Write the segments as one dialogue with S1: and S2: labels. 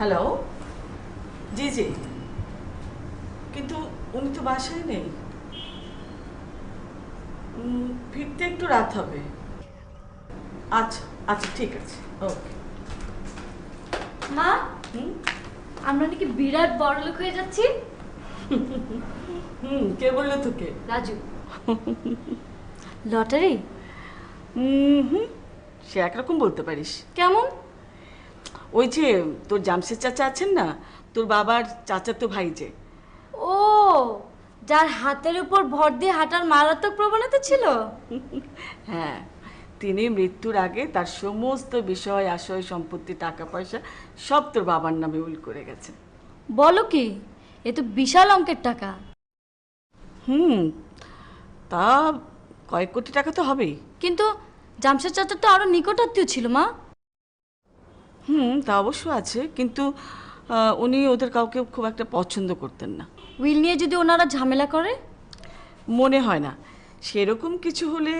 S1: Hello, জি জি, কিন্তু উনি তো বাসায় নেই, ফিরতে একটু রাত হবে। আচ্ছা আচ্ছা, ঠিক আছে, ওকে।
S2: মা, আমরা নাকি বিরাট বড়লোক হয়ে যাচ্ছি।
S1: কে বললো তোকে?
S2: রাজু। লটারি?
S1: সে একরকম বলতে পারিস।
S2: কেমন?
S1: ওই যে তোর জামশেদ চাচা আছেন না, তোর বাবার চাচাতো ভাই যে।
S2: ও, যার হাতের উপর ভর দিয়ে হাঁটার মারাত্মক প্রবণতা ছিল।
S1: হ্যাঁ, তিনি মৃত্যুর আগে তার সমস্ত বিষয় আশয় সম্পত্তি টাকা পয়সা সব তোর বাবার নামে উইল করে গেছেন।
S2: বলো কি, এ তো বিশাল অঙ্কের টাকা।
S1: তা কয়েক কোটি টাকা তো হবেই।
S2: কিন্তু জামশেদ চাচা তো আরো নিকটাত্মীয় ছিল মা।
S1: তা অবশ্য আছে, কিন্তু উনি ওদের কাউকে খুব একটা পছন্দ করতেন না।
S2: উইল নিয়ে যদি ওনারা ঝামেলা করে?
S1: মনে হয় না। সেরকম কিছু হলে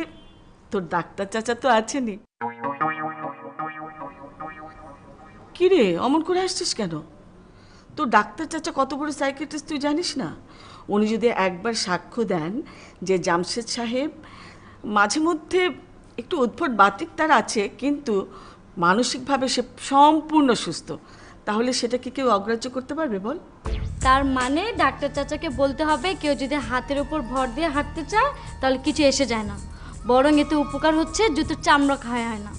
S1: তোর ডাক্তার চাচা তো আছেনই। কিরে অমন করে আসছিস কেন? তোর ডাক্তার চাচা কত বড় সাইকিয়াট্রিস্ট তুই জানিস না? উনি যদি একবার সাক্ষ্য দেন যে জামশেদ সাহেব মাঝে মধ্যে একটু উদ্ভট বাতিক তার আছে, কিন্তু মানসিকভাবে সে সম্পূর্ণ সুস্থ, তাহলে সেটা কি কেউ অগ্রাহ্য করতে পারবে বল?
S2: তার মানে ডাক্তার চাচাকে বলতে হবে কেউ যদি হাতের উপর ভর দিয়ে হাঁটতে চায় তাহলে কিছু এসে যায় না, বরং এতে উপকার হচ্ছে, জুতোর চামড়া খাওয়া হয় না।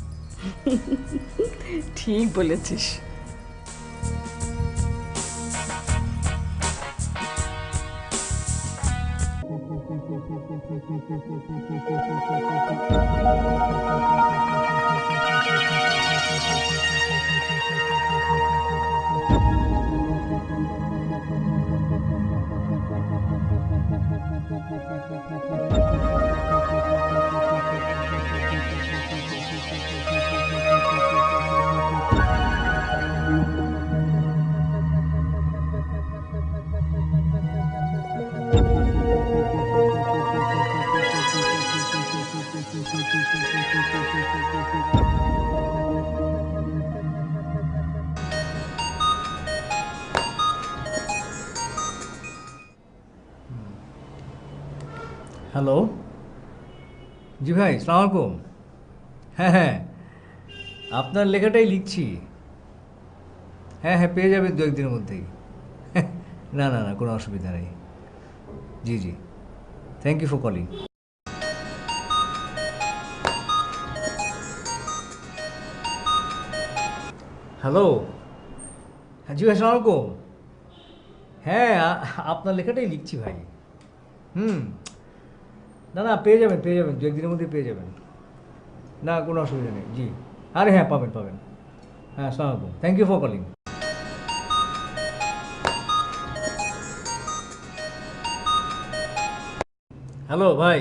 S1: ঠিক বলেছিস।
S3: হ্যালো, জি ভাই, সালাম আলাইকুম। হ্যাঁ হ্যাঁ, আপনার লেখাটাই লিখছি। হ্যাঁ হ্যাঁ, পেয়ে যাবেন 2-1 দিনের মধ্যেই। না না না, কোনো অসুবিধা নেই। জি জি, thank you for calling. Hello, হ্যাঁ জি ভাই, সালাম আলাইকুম। হ্যাঁ, আপনার লেখাটাই লিখছি ভাই। না না, পেয়ে যাবেন 2-1 দিনের মধ্যেই পেয়ে যাবেন। না, কোনো অসুবিধা নেই। জি আরে হ্যাঁ, পাবেন পাবেন। হ্যাঁ, আসসালামু আলাইকুম, thank you for calling. Hello ভাই।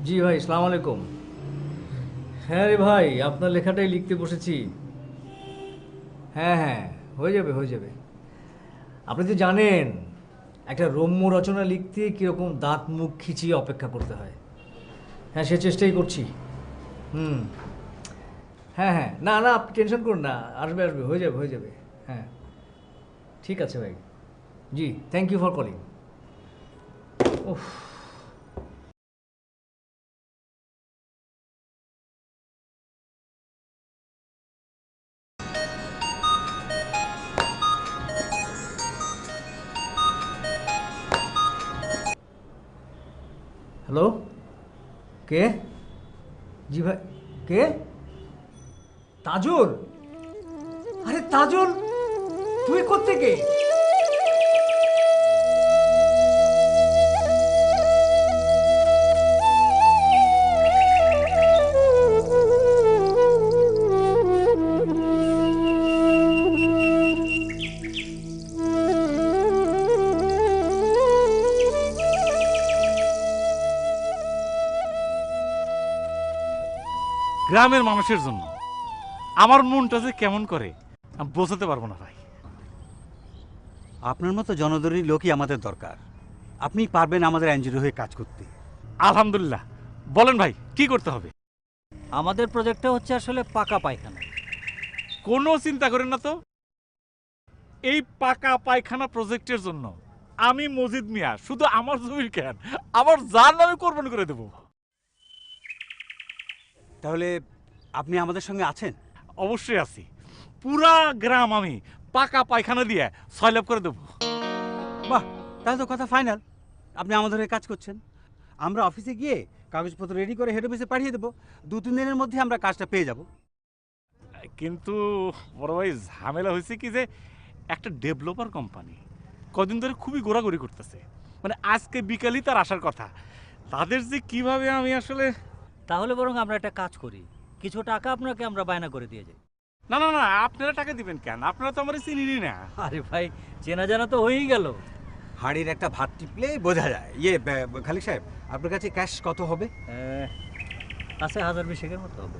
S3: জি ভাই, আসসালামু আলাইকুম। হ্যাঁ রে ভাই, আপনার লেখাটাই লিখতে বসেছি। হ্যাঁ হ্যাঁ, হয়ে যাবে হয়ে যাবে। আপনি তো জানেন একটা রম্য রচনা লিখতে কীরকম দাঁত মুখ খিচিয়ে অপেক্ষা করতে হয়। হ্যাঁ, সে চেষ্টাই করছি। হুম, হ্যাঁ হ্যাঁ, না না, আপনি টেনশন করুন না, আসবে আসবে, হয়ে যাবে হয়ে যাবে। হ্যাঁ, ঠিক আছে ভাই। জি, থ্যাংক ইউ ফর কলিং। ওহ, হ্যালো, কে? জি ভাই, কে? তাজুল? আরে তাজুল, তুই কোত্থেকে?
S4: গ্রামের মানুষের জন্য আমার মনটা যে কেমন করে আমি বোঝাতে পারবো না ভাই।
S5: আপনার মতো জনদরী লোকই আমাদের দরকার। আপনি পারবেন আমাদের এনজিও হয়ে কাজ করতে।
S4: আলহামদুলিল্লাহ। বলেন ভাই, কি করতে হবে?
S6: আমাদের প্রজেক্টটা হচ্ছে আসলে পাকা পায়খানা।
S4: কোনো চিন্তা করেন না তো, এই পাকা পায়খানা প্রজেক্টের জন্য আমি মজিদ মিয়া শুধু আমার জমির কেন, আমার যার নামে কোরবানি করে দেব।
S5: তাহলে আপনি আমাদের সঙ্গে আছেন?
S4: অবশ্যই আছি। পুরা গ্রাম আমি পাকা পায়খানা দিয়ে সয়লাভ করে দেবো।
S5: বাহ, তাহলে তো কথা ফাইনাল। আপনি আমাদের হয়ে কাজ করছেন। আমরা অফিসে গিয়ে কাগজপত্র রেডি করে হেড অফিসে পাঠিয়ে দেবো। 2-3 দিনের মধ্যে আমরা কাজটা পেয়ে যাব।
S4: কিন্তু বড় ভাই, ঝামেলা হয়েছে কি যে একটা ডেভেলপার কোম্পানি কদিন ধরে খুবই ঘোরাঘুরি করতেছে, মানে আজকে বিকালই তার আসার কথা। তাদের যে কিভাবে আমি আসলে
S6: তাহলে বরং আমরা একটা কাজ করি, কিছু টাকা আপনাকে আমরা বায়না করে দিয়ে যাই।
S4: না না না, আপনারা টাকা দিবেন কেন? আপনারা তো আমার চিনিনি না।
S6: আরে ভাই, চেনা জানা তো হয়েই গেল।
S5: হাড়ির একটা ভাত টিপলে বোঝা যায়। খালিক সাহেব, আপনার কাছে ক্যাশ কত হবে?
S6: আছে 1000-20 মতো হবে।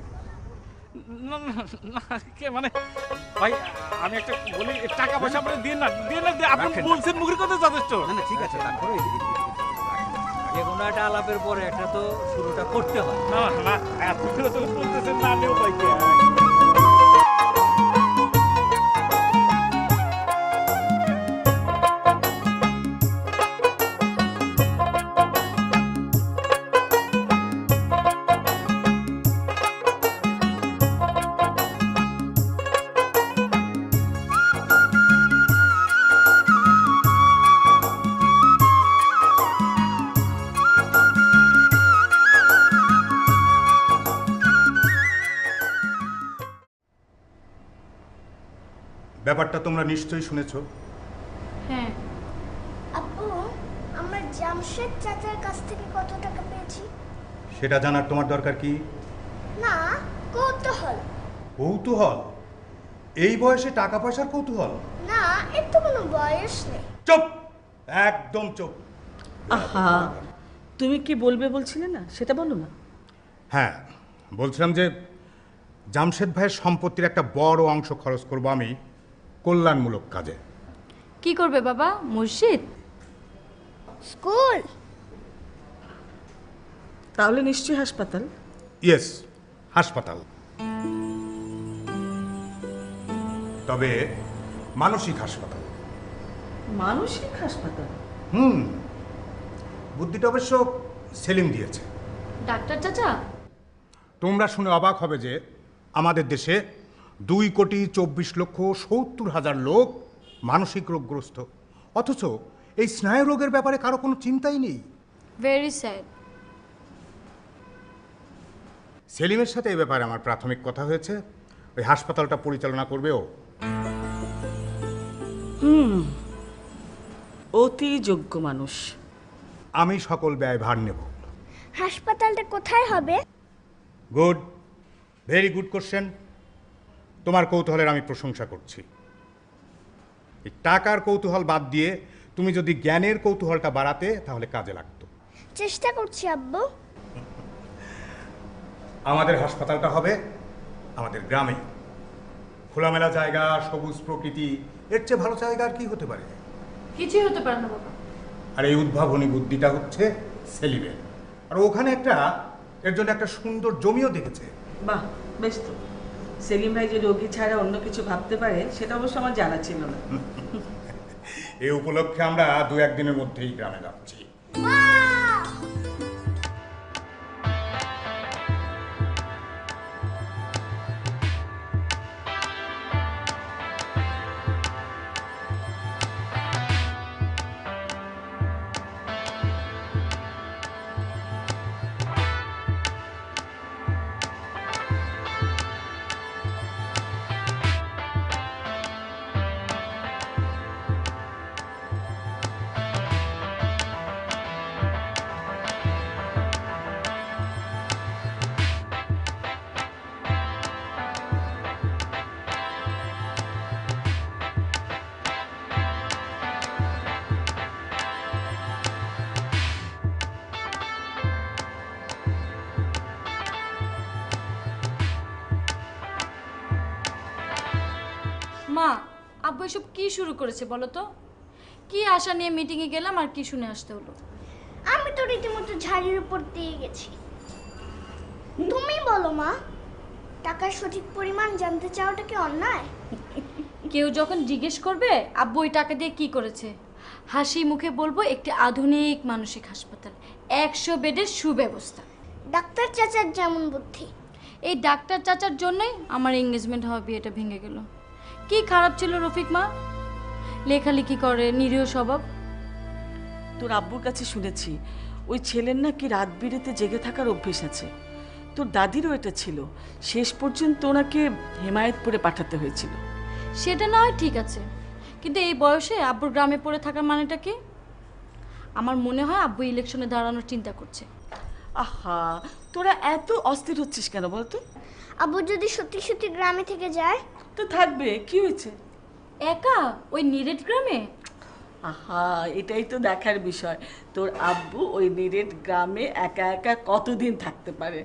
S4: না না না, কে মানে ভাই, আমি একটা বলি, টাকা পয়সা আপনারা দিন না, দিন না, আপনি
S5: রাখেন।
S4: বলছেন মুখের কথা যথেষ্ট।
S5: না না, ঠিক আছে, তারপরে
S6: যে কোনো একটা আলাপের পরে একটা তো শুরুটা করতে হয়।
S4: না না, এত করে তো বলতেছেন না, নেও ভাই কে।
S7: ব্যাপারটা তোমরা নিশ্চয়ই শুনেছো।
S2: হ্যাঁ।
S8: আপু, আমরা জামশেদ চাচার কাছ থেকে কত টাকা পেয়েছি?
S7: সেটা জানার তোমার দরকার কি?
S8: না, কৌতূহল।
S7: কৌতূহল? এই বয়সে টাকা পয়সার কৌতূহল?
S8: না, এর তো কোনো বয়স নেই।
S7: চুপ, একদম চুপ।
S1: আহা, তুমি কি বলবে বলছিলে না, সেটা বলো না।
S7: হ্যাঁ, বলছিলাম যে জামশেদ ভাইয়ের সম্পত্তির একটা বড় অংশ খরচ করব আমি কল্যাণমূলক কাজে।
S2: কি করবে বাবা? মসজিদ?
S8: স্কুল?
S1: তাহলে নিশ্চয়ই হাসপাতাল।
S7: ইয়েস, হাসপাতাল। তবে মানসিক হাসপাতাল।
S1: মানসিক হাসপাতাল?
S7: বুদ্ধিটা অবশ্য সেলিম দিয়েছে।
S2: ডাক্তার চাচা?
S7: তোমরা শুনে অবাক হবে যে আমাদের দেশে 2,24,70,000 লোক মানসিক রোগগ্রস্ত, অথচ এই স্নায়ু রোগের ব্যাপারে কারো কোনো চিন্তাই নেই।
S2: Very sad.
S7: সেলিমের সাথে এই ব্যাপারে আমার প্রাথমিক কথা হয়েছে। ওই হাসপাতালটা পরিচালনা করবে ও।
S1: অতি যোগ্য মানুষ।
S7: আমি সকল ব্যয়ভার নেব।
S8: হাসপাতালটা কোথায় হবে?
S7: Good, very good question. তোমার কৌতূহলের আমি প্রশংসা করছি। এই টাকার কৌতূহল বাদ দিয়ে তুমি যদি জ্ঞানের কৌতূহলটা বাড়াতে তাহলে কাজে লাগতো।
S8: চেষ্টা করছি আব্বু।
S7: আমাদের হাসপাতালটা হবে আমাদের গ্রামে, খোলামেলা জায়গা, সবুজ প্রকৃতি, এর চেয়ে ভালো জায়গা আর কি হতে পারে?
S2: কিছুই হতে পারে না বাবা।
S7: আর এই উদ্ভাবনী বুদ্ধিটা হচ্ছে সেলিমের। আর ওখানে এর জন্য একটা সুন্দর জমিও দেখেছে।
S1: বাহ, বেশ তো। সেলিম ভাই যে রোগী ছাড়া অন্য কিছু ভাবতে পারে সেটা অবশ্য আমার জানা ছিল না।
S7: এই উপলক্ষে আমরা 2-1 দিনের মধ্যেই গ্রামে যাচ্ছি।
S2: মা, আব্বু এসব কি শুরু করেছে বলো তো? কি আশা নিয়ে মিটিংয়ে গেলাম আর কি শুনে আসতে হলো?
S8: আমি তো রীতিমতো ঝাড়ির উপর দিয়ে গেছি। তুমি বলো মা, টাকার সঠিক পরিমাণ জানতে চাওয়াটা কি অন্যায়?
S2: কেউ যখন জিজ্ঞেস করবে আব্বু ওই টাকা দিয়ে কি করেছে, হাসি মুখে বলবো একটি আধুনিক মানসিক হাসপাতাল, 100 বেডের সুব্যবস্থা।
S8: ডাক্তার চাচার যেমন বুদ্ধি।
S2: এই ডাক্তার চাচার জন্যই আমার এঙ্গেজমেন্ট হওয়া বিয়েটা ভেঙে গেল। কি খারাপ ছিল রফিক মা, লেখালেখি করে, নিরীহ স্বভাব।
S1: তোর আব্বুর কাছে শুনেছি ওই ছেলের নাকি রাত বিরেতে জেগে থাকার অভ্যেস আছে। তোর দাদিরও এটা ছিল। শেষ পর্যন্ত ওনাকে হেমায়েতপুরে পাঠাতে হয়েছিল।
S2: সেটা না হয় ঠিক আছে, কিন্তু এই বয়সে আব্বুর গ্রামে পড়ে থাকার মানেটা কি? আমার মনে হয় আব্বু ইলেকশনে দাঁড়ানোর চিন্তা করছে।
S1: আহা, তোরা এত অস্থির হচ্ছিস কেন বলতো?
S8: আব্বু যদি সত্যি সত্যি গ্রামে থেকে যায়?
S1: তো থাকবে, কি হয়েছে?
S2: একা ওই নিরেট গ্রামে?
S1: আহা, এটাই তো দেখার বিষয়, তোর আব্বু ওই নিরেট গ্রামে একা একা কতদিন থাকতে পারে।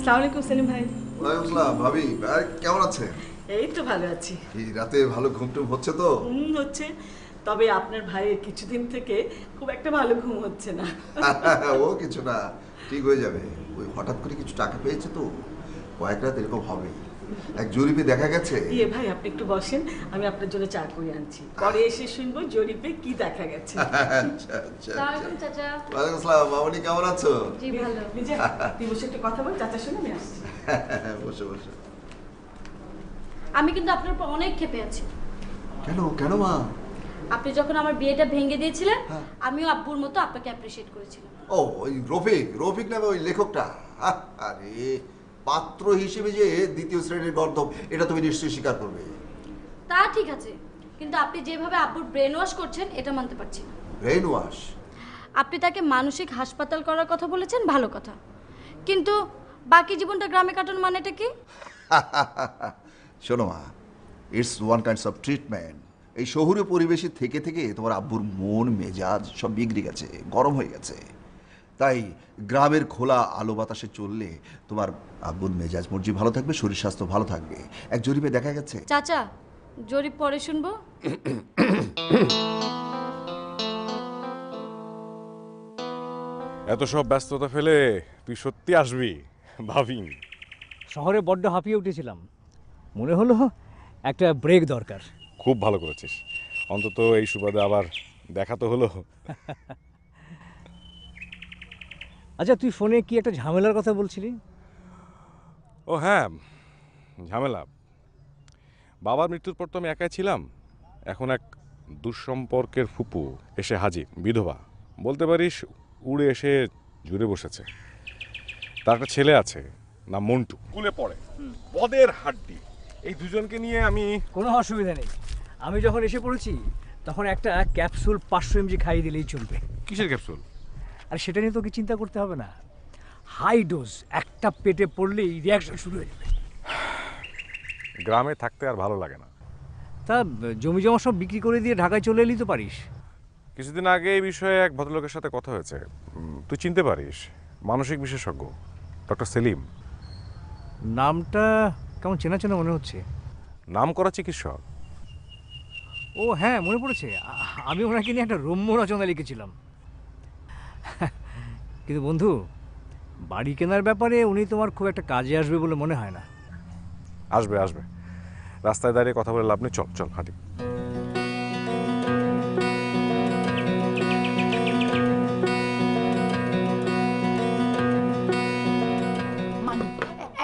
S1: আসসালামু আলাইকুম সেলিম ভাই।
S9: ওয়ালাইকুম আসসালাম ভাবি, আর কেমন আছে?
S1: এই তো ভালো আছি।
S9: এই রাতে ভালো ঘুম টুম হচ্ছে তো?
S1: হচ্ছে, তবে আপনার ভাইয়ের কিছুদিন থেকে খুব একটা ভালো ঘুম হচ্ছে না।
S9: ও কিছু না, ঠিক হয়ে যাবে। ওই হঠাৎ করে কিছু টাকা পেয়েছে তো, কয়েক রাত এরকম হবে। এক জরিপে দেখা গেছে।
S1: ইয়ে ভাই, আপনি একটু বসেন, আমি আপনার জন্য চা করে আনছি, পরে এসে শুনবো জরিপে কি দেখা গেছে।
S9: আচ্ছা আচ্ছা
S2: সালাম চাচা।
S9: ওয়ালাইকুম আসসালাম মামনি, কেমন আছো?
S2: জি ভালো।
S1: নিজে তুই বসে একটু কথা বল, চাচার সঙ্গে আমি আসছি।
S9: বসে বসে।
S2: আমি কিন্তু আপনার উপর অনেক ক্ষেপে আছি।
S9: কেন কেন মা?
S2: আপনি যখন আমার বিয়েটা ভেঙে দিয়েছিলেন,
S9: হ্যাঁ।
S2: আমিও আব্বুর মতো আপনাকে অ্যাপ্রিশিয়েট করেছিলাম।
S9: ও ওই রফিক নামে ওই লেখকটা। আরে পাত্র হিসেবে যে দ্বিতীয় শ্রেণীর গর্দভ, এটা তুমি নিশ্চয়ই স্বীকার করবে।
S2: তা ঠিক আছে, কিন্তু আপনি যেভাবে আব্বুর ব্রেন ওয়াশ করছেন এটা মানতে পারছি না।
S9: Brain wash?
S2: আপনি তাকে মানসিক হাসপাতাল করার কথা বলেছেন, ভালো কথা, কিন্তু বাকি জীবনটা গ্রামে কাটানো মানেটা কি?
S9: শোনো মা, it's one kinds of treatment. এই শহুরে পরিবেশে থেকে থেকে তোমার আব্বুর মন মেজাজ সব বিগড়ে গেছে, গরম হয়ে গেছে। তাই গ্রামের খোলা আলো বাতাসে চললে তোমার আব্বুর মেজাজ মর্জি ভালো থাকবে, শরীর স্বাস্থ্য ভালো থাকবে। এক জরিপে দেখা গেছে।
S2: চাচা, জরিপ পরে শুনবো।
S4: এত সব ব্যস্ততা ফেলে তুই সত্যি আসবি ভাবিনি।
S3: শহরে বড্ড হাঁপিয়ে উঠেছিলাম, মনে হলো একটা ব্রেক দরকার।
S4: খুব ভালো করেছিস, অন্তত এই সুবাদে আবার দেখা তো হলো।
S3: আচ্ছা, তুই ফোনে কি একটা ঝামেলার কথা বলছিলি?
S4: ও হ্যাঁ, ঝামেলা। বাবার মৃত্যুর পর তো আমি একাই ছিলাম। এখন এক দুঃসম্পর্কের ফুপু এসে হাজির, বিধবা বলতে পারিস, উড়ে এসে জুড়ে বসেছে। তার একটা ছেলে আছে, না মন্টু, স্কুলে পড়ে, পদের হাড্ডি। এই দুজনকে নিয়ে আমি...
S3: কোনো অসুবিধা নেই, আমি যখন এসে পড়েছি তখন একটা ক্যাপসুল 500 mg খাইয়ে দিলেই চলবে।
S4: কিসের ক্যাপসুল?
S3: আর সেটা নিয়ে তোকে চিন্তা করতে হবে না, হাই ডোজ একটা পেটে পড়লেই রিয়াকশন শুরু হয়ে যাবে।
S4: গ্রামে থাকতে আর ভালো লাগে না।
S3: তা জমি জমা সব বিক্রি করে দিয়ে ঢাকায় চলে এলেই তো পারিস।
S4: কিছুদিন আগে এই বিষয়ে এক ভদ্রলোকের সাথে কথা হয়েছে, তুই চিনতে পারিস, মানসিক বিশেষজ্ঞ, ডক্টর সেলিম।
S3: নামটা কেমন চেনা চেনা মনে হচ্ছে।
S4: নাম করা চিকিৎসক।
S3: ও হ্যাঁ, মনে পড়েছে, আমি ওনাকে নিয়ে একটা রম্য রচনা লিখেছিলাম। কিন্তু বন্ধু, বাড়ি কেনার ব্যাপারে উনি তোমার খুব একটা কাজে আসবে বলে মনে হয় না।
S4: আসবে আসবে, রাস্তায় দাঁড়িয়ে কথা বলে লাভ নেই, চল চল হাঁটি।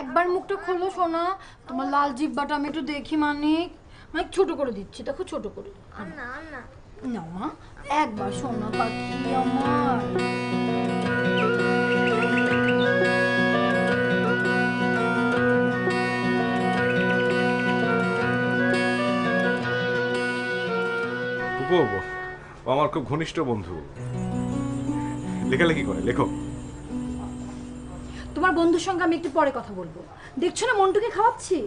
S10: একবার মুখটা খোলো সোনা, তোমার লাল জিব্বাটা আমি একটু দেখি। মানিক, মানে ছোট করে দিচ্ছি, দেখো ছোট করে।
S8: না না
S10: না মা, একবার সোনা পাখি আমার।
S4: ও আমার খুব ঘনিষ্ঠ বন্ধু, লেখালেখি করে, লেখক।
S10: তোমার বন্ধুর সঙ্গে আমি একটু পরে কথা বলবো। দেখছো না মন্টুকে খাওয়াচ্ছি।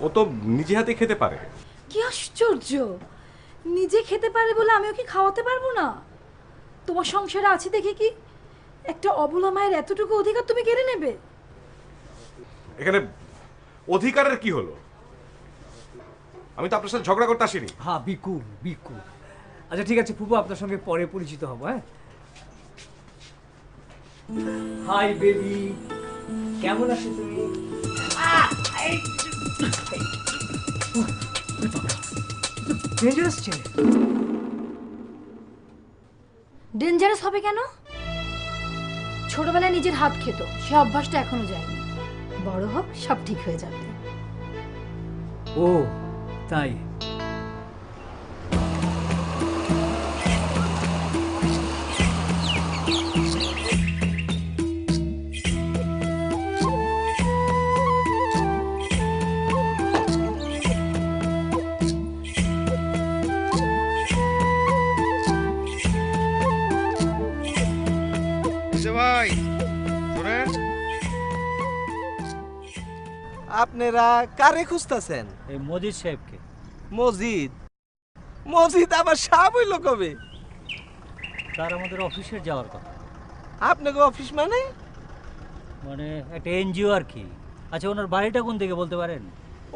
S4: ও তো নিজে হাতে খেতে পারে।
S10: কি আশ্চর্য, নিজে খেতে পারে বলে আমি ওকে খাওয়াতে পারবো না? তোমার সংসারে আছে দেখে কি একটা অবলা মায়ের এতটুকু অধিকার তুমি কেড়ে নেবে?
S4: এখানে অধিকারের কি হলো? আমি তো আপনার সাথে ঝগড়া করতে আসিনি।
S3: হ্যাঁ, বিকুল বিকুল। আচ্ছা ঠিক আছে ফুপু, আপনার সঙ্গে পরে পরিচিত হব। হ্যাঁ, হাই বেবি, কেমন আছো তুমি? ডেঞ্জারাস ছেলে।
S10: ডেঞ্জারাস হবে কেন? ছোটবেলায় নিজের হাত খেত, সে অভ্যাসটা এখনো যায়নি। বড় হোক, সব ঠিক হয়ে যাবে।
S3: ও তাই?
S11: ভাই শুনেন, আপনারা কারে খুঁজতেছেন?
S6: এই মজিদ সাহেবকে।
S11: মসজিদ? মসজিদ আবার সাহেব হইল কবে?
S6: তার আমাদের অফিসে যাওয়ার কথা।
S11: আপনাকে অফিস মানে?
S6: মানে একটা এনজিও আর কি। আচ্ছা, ওনার বাড়িটা কোন দিকে বলতে পারেন?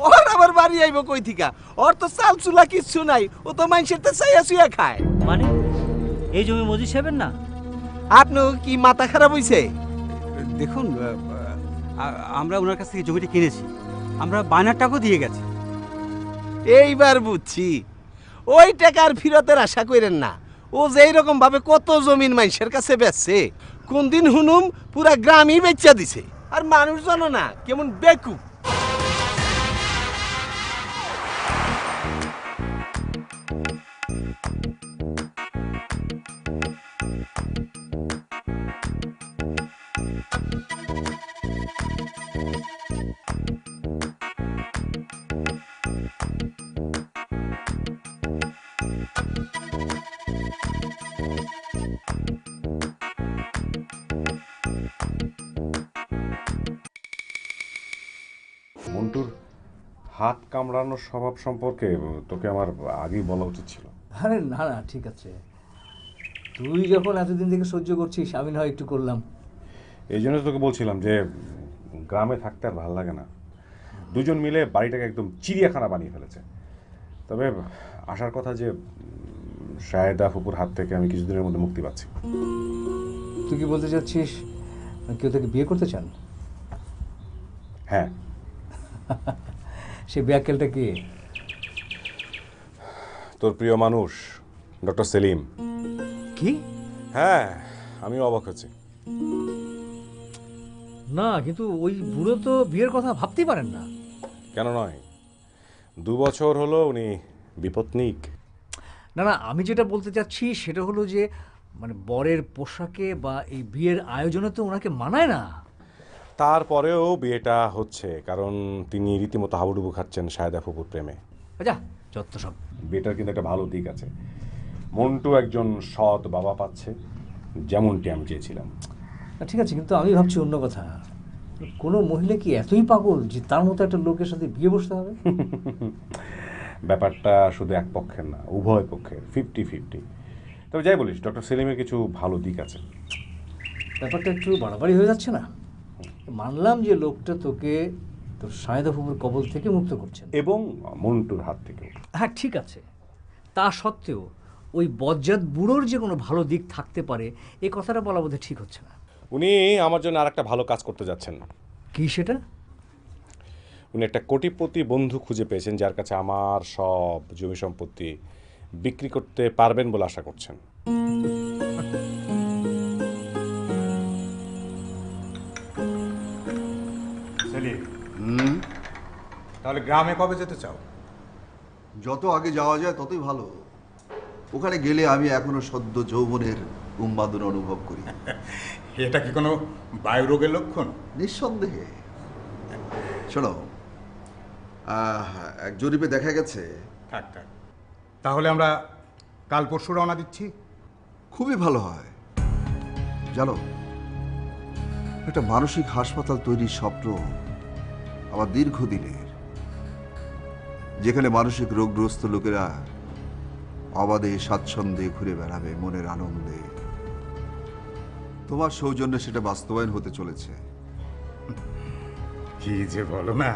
S11: ওর আবার বাড়ি আইব কই থিকা? ওর তো চাল চুলা কিচ্ছু নাই, ও তো মানুষের তো চাইয়া চুইয়া খায়।
S6: মানে এই জমি মজিদ সাহেবের না?
S11: আপনার কি মাথা খারাপ হইছে?
S5: দেখুন, আমরা ওনার কাছ থেকে জমিটি কিনেছি, আমরা বায়নার টাকাও দিয়ে গেছি।
S11: এইবার বুঝছি, ওই টাকার ফিরতের আশা করেন না। ও যেই রকম ভাবে কত জমিন মানুষের কাছে বেচছে, কোন দিন হুনুম পুরা গ্রামই বেচা দিছে। আর মানুষজনও না, কেমন বেকুব।
S12: হাত কামড়ানোর স্বভাব সম্পর্কে তোকে আমার আগেই বলা উচিত ছিল।
S3: আরে না না, ঠিক আছে, তুই যখন এতদিন থেকে সহ্য করছিস আমি না হয় একটু করলাম।
S12: এই জন্য তোকে বলছিলাম যে গ্রামে থাকতে আর ভালো লাগে না। দুজন মিলে বাড়িটাকে একদম চিড়িয়াখানা বানিয়ে ফেলেছে। তবে আসার কথা যে শাহেদা ফুপুর হাত থেকে আমি কিছুদিনের মধ্যে মুক্তি পাচ্ছি।
S3: তুই কি বলতে চাচ্ছিস কেউ তাকে বিয়ে করতে চান?
S12: হ্যাঁ।
S3: সে ব্যাকেলটা কে?
S12: তোর প্রিয় মানুষ ডক্টর সেলিম।
S3: কি?
S12: হ্যাঁ, আমিও অবাক হচ্ছি।
S3: না কিন্তু ওই বুড়ো তো বিয়ের কথা ভাবতেই পারেন না।
S12: কেন নয়, 2 বছর হলো উনি বিপত্নিক।
S3: না না, আমি যেটা বলতে চাচ্ছি সেটা হলো যে মানে বরের পোশাকে বা এই বিয়ের আয়োজনে তো ওনাকে মানায় না।
S12: তারপরেও বিয়েটা হচ্ছে কারণ তিনি রীতিমতো হাবুডুবু খাচ্ছেন শাহেদা ফুপুর প্রেমে।
S3: আচ্ছা, যত সব।
S12: বিয়েটার কিন্তু একটা ভালো দিক আছে। মন্টু একজন সৎ বাবা পাচ্ছে, যেমনটি আমি চেয়েছিলাম।
S3: ঠিক আছে, কিন্তু আমি ভাবছি অন্য কথা। কোনো মহিলা কি এতই পাগল যে তার মতো একটা লোকের সাথে বিয়ে বসতে হবে?
S12: ব্যাপারটা শুধু এক পক্ষের না, উভয় পক্ষের, 50-50। তবে যাই বলিস, ডক্টর সেলিমের কিছু ভালো দিক আছে।
S3: ব্যাপারটা একটু বাড়াবাড়ি হয়ে যাচ্ছে না? মানলাম যে লোকটা তোকে তোর শাহেদা ফুপুর কবল থেকে মুক্ত করছেন
S12: এবং মন্টুর হাত থেকে।
S3: হ্যাঁ ঠিক আছে, তা সত্ত্বেও ওই বজ্জাত বুড়োর যে কোনো ভালো দিক থাকতে পারে এই কথাটা বলা বোধহয় ঠিক হচ্ছে না।
S12: উনি আমার জন্য আরেকটা ভালো কাজ করতে যাচ্ছেন।
S3: কি সেটা?
S12: উনি একটা কোটিপতি বন্ধু খুঁজে পেয়েছেন যার কাছে আমার সব জমি সম্পত্তি বিক্রি করতে পারবেন বলে আশা করছেন।
S7: তাহলে গ্রামে কবে যেতে চাও?
S9: যত আগে যাওয়া যায় ততই ভালো। ওখানে গেলে আমি এখনো সদ্য যৌবনের উন্মাদনা অনুভব করি।
S7: এটা কি কোনো বায়ুরোগের লক্ষণ?
S9: নিঃসন্দেহে। শোনো, এক জরিপে দেখা গেছে।
S7: থাক থাক, তাহলে আমরা কাল পরশু রওনা দিচ্ছি।
S9: খুবই ভালো হয়। জানো, একটা মানসিক হাসপাতাল তৈরির স্বপ্ন আমার দীর্ঘদিনের, যেখানে মানসিক রোগগ্রস্ত লোকেরা অবাধে স্বাচ্ছন্দ্যে ঘুরে বেড়াবে মনের আনন্দে। তোমার সৌজন্যে সেটা বাস্তবায়ন হতে চলেছে।
S7: কি যে বলো না।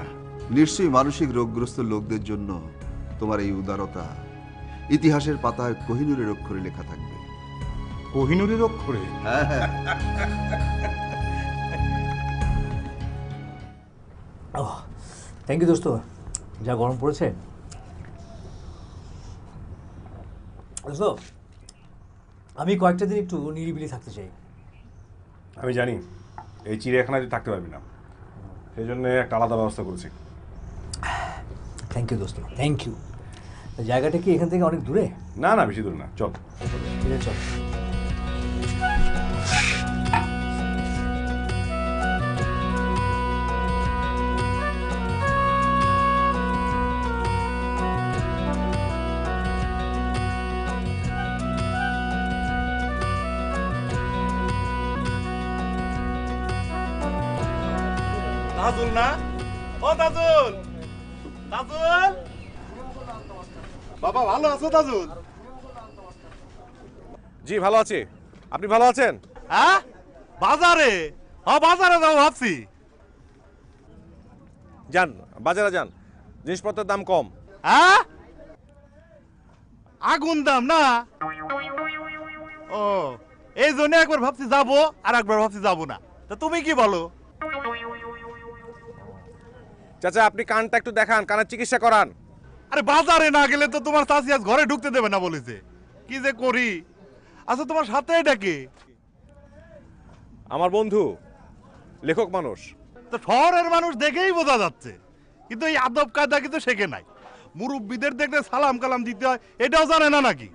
S9: নিশ্চয়ই মানসিক রোগগ্রস্ত লোকদের জন্য তোমার এই উদারতা ইতিহাসের পাতায় কোহিনূরের অক্ষরে লেখা থাকবে।
S7: কোহিনূরের অক্ষরে?
S9: হ্যাঁ হ্যাঁ।
S3: থ্যাংক ইউ দোস্ত, যা গরম পড়েছে। দোস্ত, আমি কয়েকটা দিন একটু নিরিবিলি থাকতে চাই।
S12: আমি জানি এই চিড়িয়াখানায় থাকতে পারবি না, সেই জন্য একটা আলাদা ব্যবস্থা করেছি।
S3: থ্যাংক ইউ দোস্ত, থ্যাংক ইউ। জায়গাটা কি এখান থেকে অনেক দূরে?
S12: না না, বেশি দূরে না, চল।
S3: ঠিক আছে, চল।
S4: তাজুল না? ও তাজুল, তাজুল বাবা, ভালো আছো তাজুল?
S12: জি ভালো আছি, আপনি ভালো আছেন?
S4: হ্যাঁ, বাজারে? হ্যাঁ, বাজারে যাবো ভাবছি।
S12: যান, বাজারে যান, জিনিসপত্রের দাম কম।
S4: হ্যাঁ, আগুন দাম না? ও, এই জন্য একবার ভাবছি যাবো আর একবার ভাবছি যাবো না। তা তুমি কি বলো?
S12: চাচা, আপনি কানটা একটু দেখান, কানের চিকিৎসা করান।
S4: আরে বাজারে না গেলে তো তোমার চাচি আজ ঘরে ঢুকতে দেবে না বলেছে। কি যে করি। আচ্ছা, তোমার সাথে এটা কে?
S12: আমার বন্ধু, লেখক মানুষ।
S4: তো শহরের মানুষ দেখেই বোঝা যাচ্ছে, কিন্তু এই আদব কায়দা কিন্তু শেখে নাই। মুরব্বীদের দেখলে সালাম কালাম দিতে হয়, এটাও জানে না নাকি?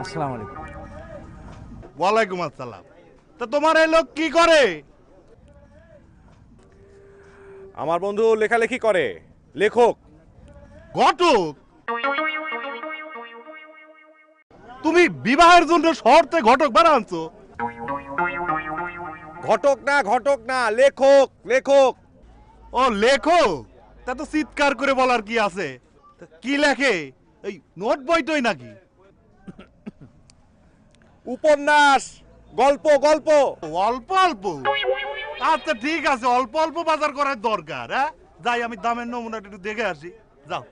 S3: আসসালামু আলাইকুম।
S4: ওয়ালাইকুম আসসালাম। তা তোমার এই লোক কি করে?
S12: আমার বন্ধু লেখালেখি করে, লেখক।
S4: ঘটক? তুমি বিবাহের জন্য শহর থেকে ঘটক বানাচ্ছো?
S12: ঘটক না, ঘটক না, লেখক, লেখক।
S4: ও,
S13: ও লেখো, তা তো চিৎকার করে বলার কি আছে? তা কি লেখে? এই নোট বইটই নাকি?
S12: উপন্যাস, গল্প গল্প।
S13: অল্প অল্প? আচ্ছা ঠিক আছে, অল্প অল্প বাজার করার দরকার। হ্যাঁ, যাই আমি দামের নমুনাটা একটু দেখে আসি। যাও।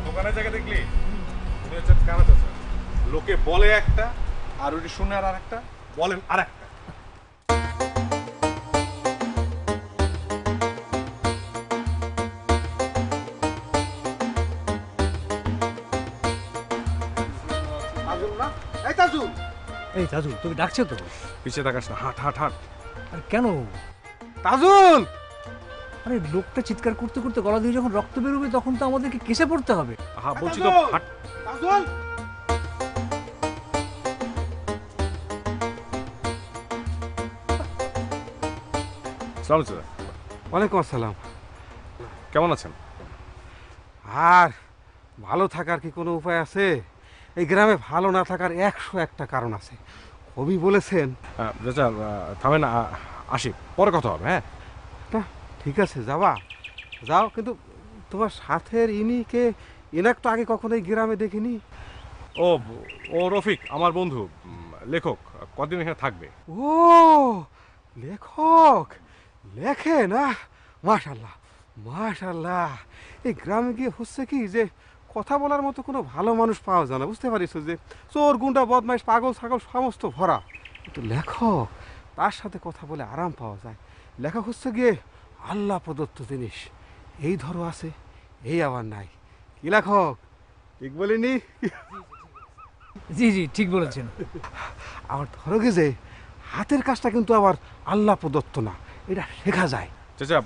S12: দোকানের জায়গা দেখলি উনি হচ্ছেন কানাচা স্যার। লোকে বলে একটা আর উনি শুনে আর একটা বলেন আর একটা।
S3: এই তাজুল, তোকে ডাকছে তো।
S12: পিছিয়ে তাকাস না, হাট হাট হাট।
S3: আরে কেন?
S5: তাজুল!
S3: আরে লোকটা চিৎকার করতে করতে গলা দিয়ে যখন রক্ত বেরোবে তখন তো আমাদেরকে কেসে পড়তে হবে।
S12: হ্যাঁ বলছি তো, হাট।
S5: তাজুল!
S12: সালাম স্যার।
S5: ওয়ালাইকুম আসসালাম।
S12: কেমন আছেন?
S5: আর ভালো থাকার কি কোনো উপায় আছে? এই গ্রামে ভালো না থাকার 101টা কারণ আছে। কবি বলেছেন।
S12: চাচা থামেন, আসি, পরে কথা হবে। হ্যাঁ
S5: না ঠিক আছে, যাবা যাও, কিন্তু তোমার সাথের ইনিকে এনাক তো আগে কখনো এই গ্রামে দেখিনি।
S12: ও ও রফিক, আমার বন্ধু, লেখক, কদিন এখানে থাকবে।
S5: ও লেখক, লেখে না? মাশাল্লাহ মাশাল্লাহ। এই গ্রামে গিয়ে হচ্ছে কি যে কথা বলার মতো কোনো ভালো মানুষ পাওয়া যায় না, বুঝতে পারিস? যে চোর গুন্ডা বদমাইশ পাগল ছাগল সমস্ত ভরা, কিন্তু লেখক তার সাথে কথা বলে আরাম পাওয়া যায়। লেখক হচ্ছে গিয়ে আল্লাহ প্রদত্ত জিনিস, এই ধরো আছে, এই আবার নাই। কি লেখক, ঠিক বলিনি?
S3: জি জি ঠিক বলেছেন।
S5: আবার ধরো গে যে হাতের কাজটা কিন্তু আবার আল্লাহ প্রদত্ত না, এটা শেখা যায়।
S12: চাচা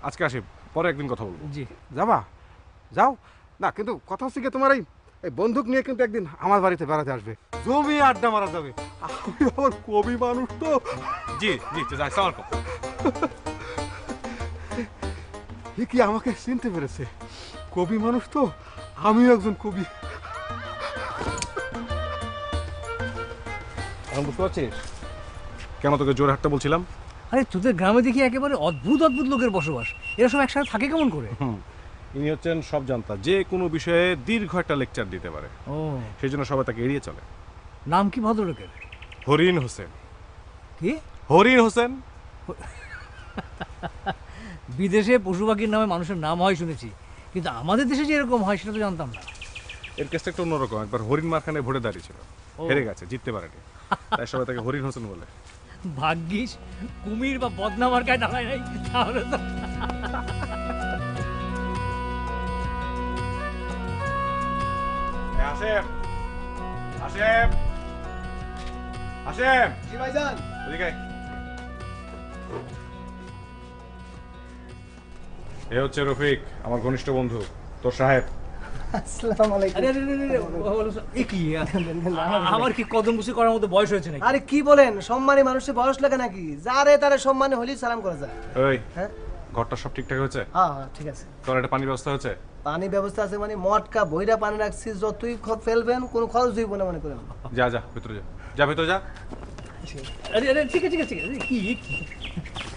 S12: আজকে আসি, পরে একদিন কথা বলবো।
S3: জি
S5: যাবা, যাও না, কিন্তু কথা হচ্ছে কি তোমার এই বন্দুক নিয়ে কিন্তু একদিন আমার বাড়িতে বেড়াতে আসবে, জমি আড্ডা মারা যাবে। আমি আবার কবি মানুষ তো।
S12: জি জি চাচা, আসসালামু আলাইকুম।
S5: এ কি আমাকে চিনতে পেরেছে? কবি মানুষ তো, আমিও একজন কবি।
S12: এখন বুঝতে পারছিস কেন তোকে জোরে হাঁটতে বলছিলাম?
S3: আরে তোদের গ্রামে দেখি একেবারে অদ্ভুত অদ্ভুত লোকের বসবাস, এরা সব একসাথে থাকে কেমন করে?
S12: ইনি হচ্ছেন সব জানতা, যে কোনো বিষয়ে দীর্ঘ একটা লেকচার দিতে পারে।
S3: ও,
S12: সেই জন্য সবাই তাকে এড়িয়ে চলে।
S3: নাম কি ভদ্রলোকের?
S12: হরিণ হোসেন।
S3: কি?
S12: হরিণ হোসেন।
S3: বিদেশে পশু পাখির নামে মানুষের নাম হয় শুনেছি, কিন্তু আমাদের দেশে যে এরকম হয় সেটা তো জানতাম না।
S12: এর কেসটা একটু অন্যরকম। একবার হরিণ মারখানে ভোটে দাঁড়িয়েছিল, হেরে গেছে, জিততে পারেনি, তাই সবাই তাকে হরিণ হোসেন বলে।
S3: ভাগ্যিস কুমির বা বদনা মার্কায় দাঁড়ায় নাই, তাহলে তো।
S12: আসেম, আসেম, আসেম।
S11: জি ভাইজান।
S12: এদিকে আয়। এ হচ্ছে রফিক, আমার ঘনিষ্ঠ বন্ধু, তোর সাহেব।
S11: আসসালামু আলাইকুম।
S3: আরে আরে এ কি, আমার কি কদম বুসি করার মতো বয়স হয়েছে নাকি?
S11: আরে কি বলেন, সম্মানী মানুষের বয়স লাগে নাকি? যারে তারে সম্মানে হলেই সালাম করা যায়।
S12: ওই
S11: হ্যাঁ
S12: ঘরটা সব ঠিকঠাক হয়েছে?
S11: হ্যাঁ হ্যাঁ ঠিক আছে।
S12: তোর একটা পানির ব্যবস্থা হয়েছে?
S11: পানি ব্যবস্থা আছে মানে মটকা বইরা পানি রাখছি, যতই ফেলবেন কোনো খরচ হইব না মনে করেন।
S12: যা যা ভিতরে যা, যা ভিতরে যা।
S3: আরে আরে ঠিক আছে ঠিক আছে, কি কি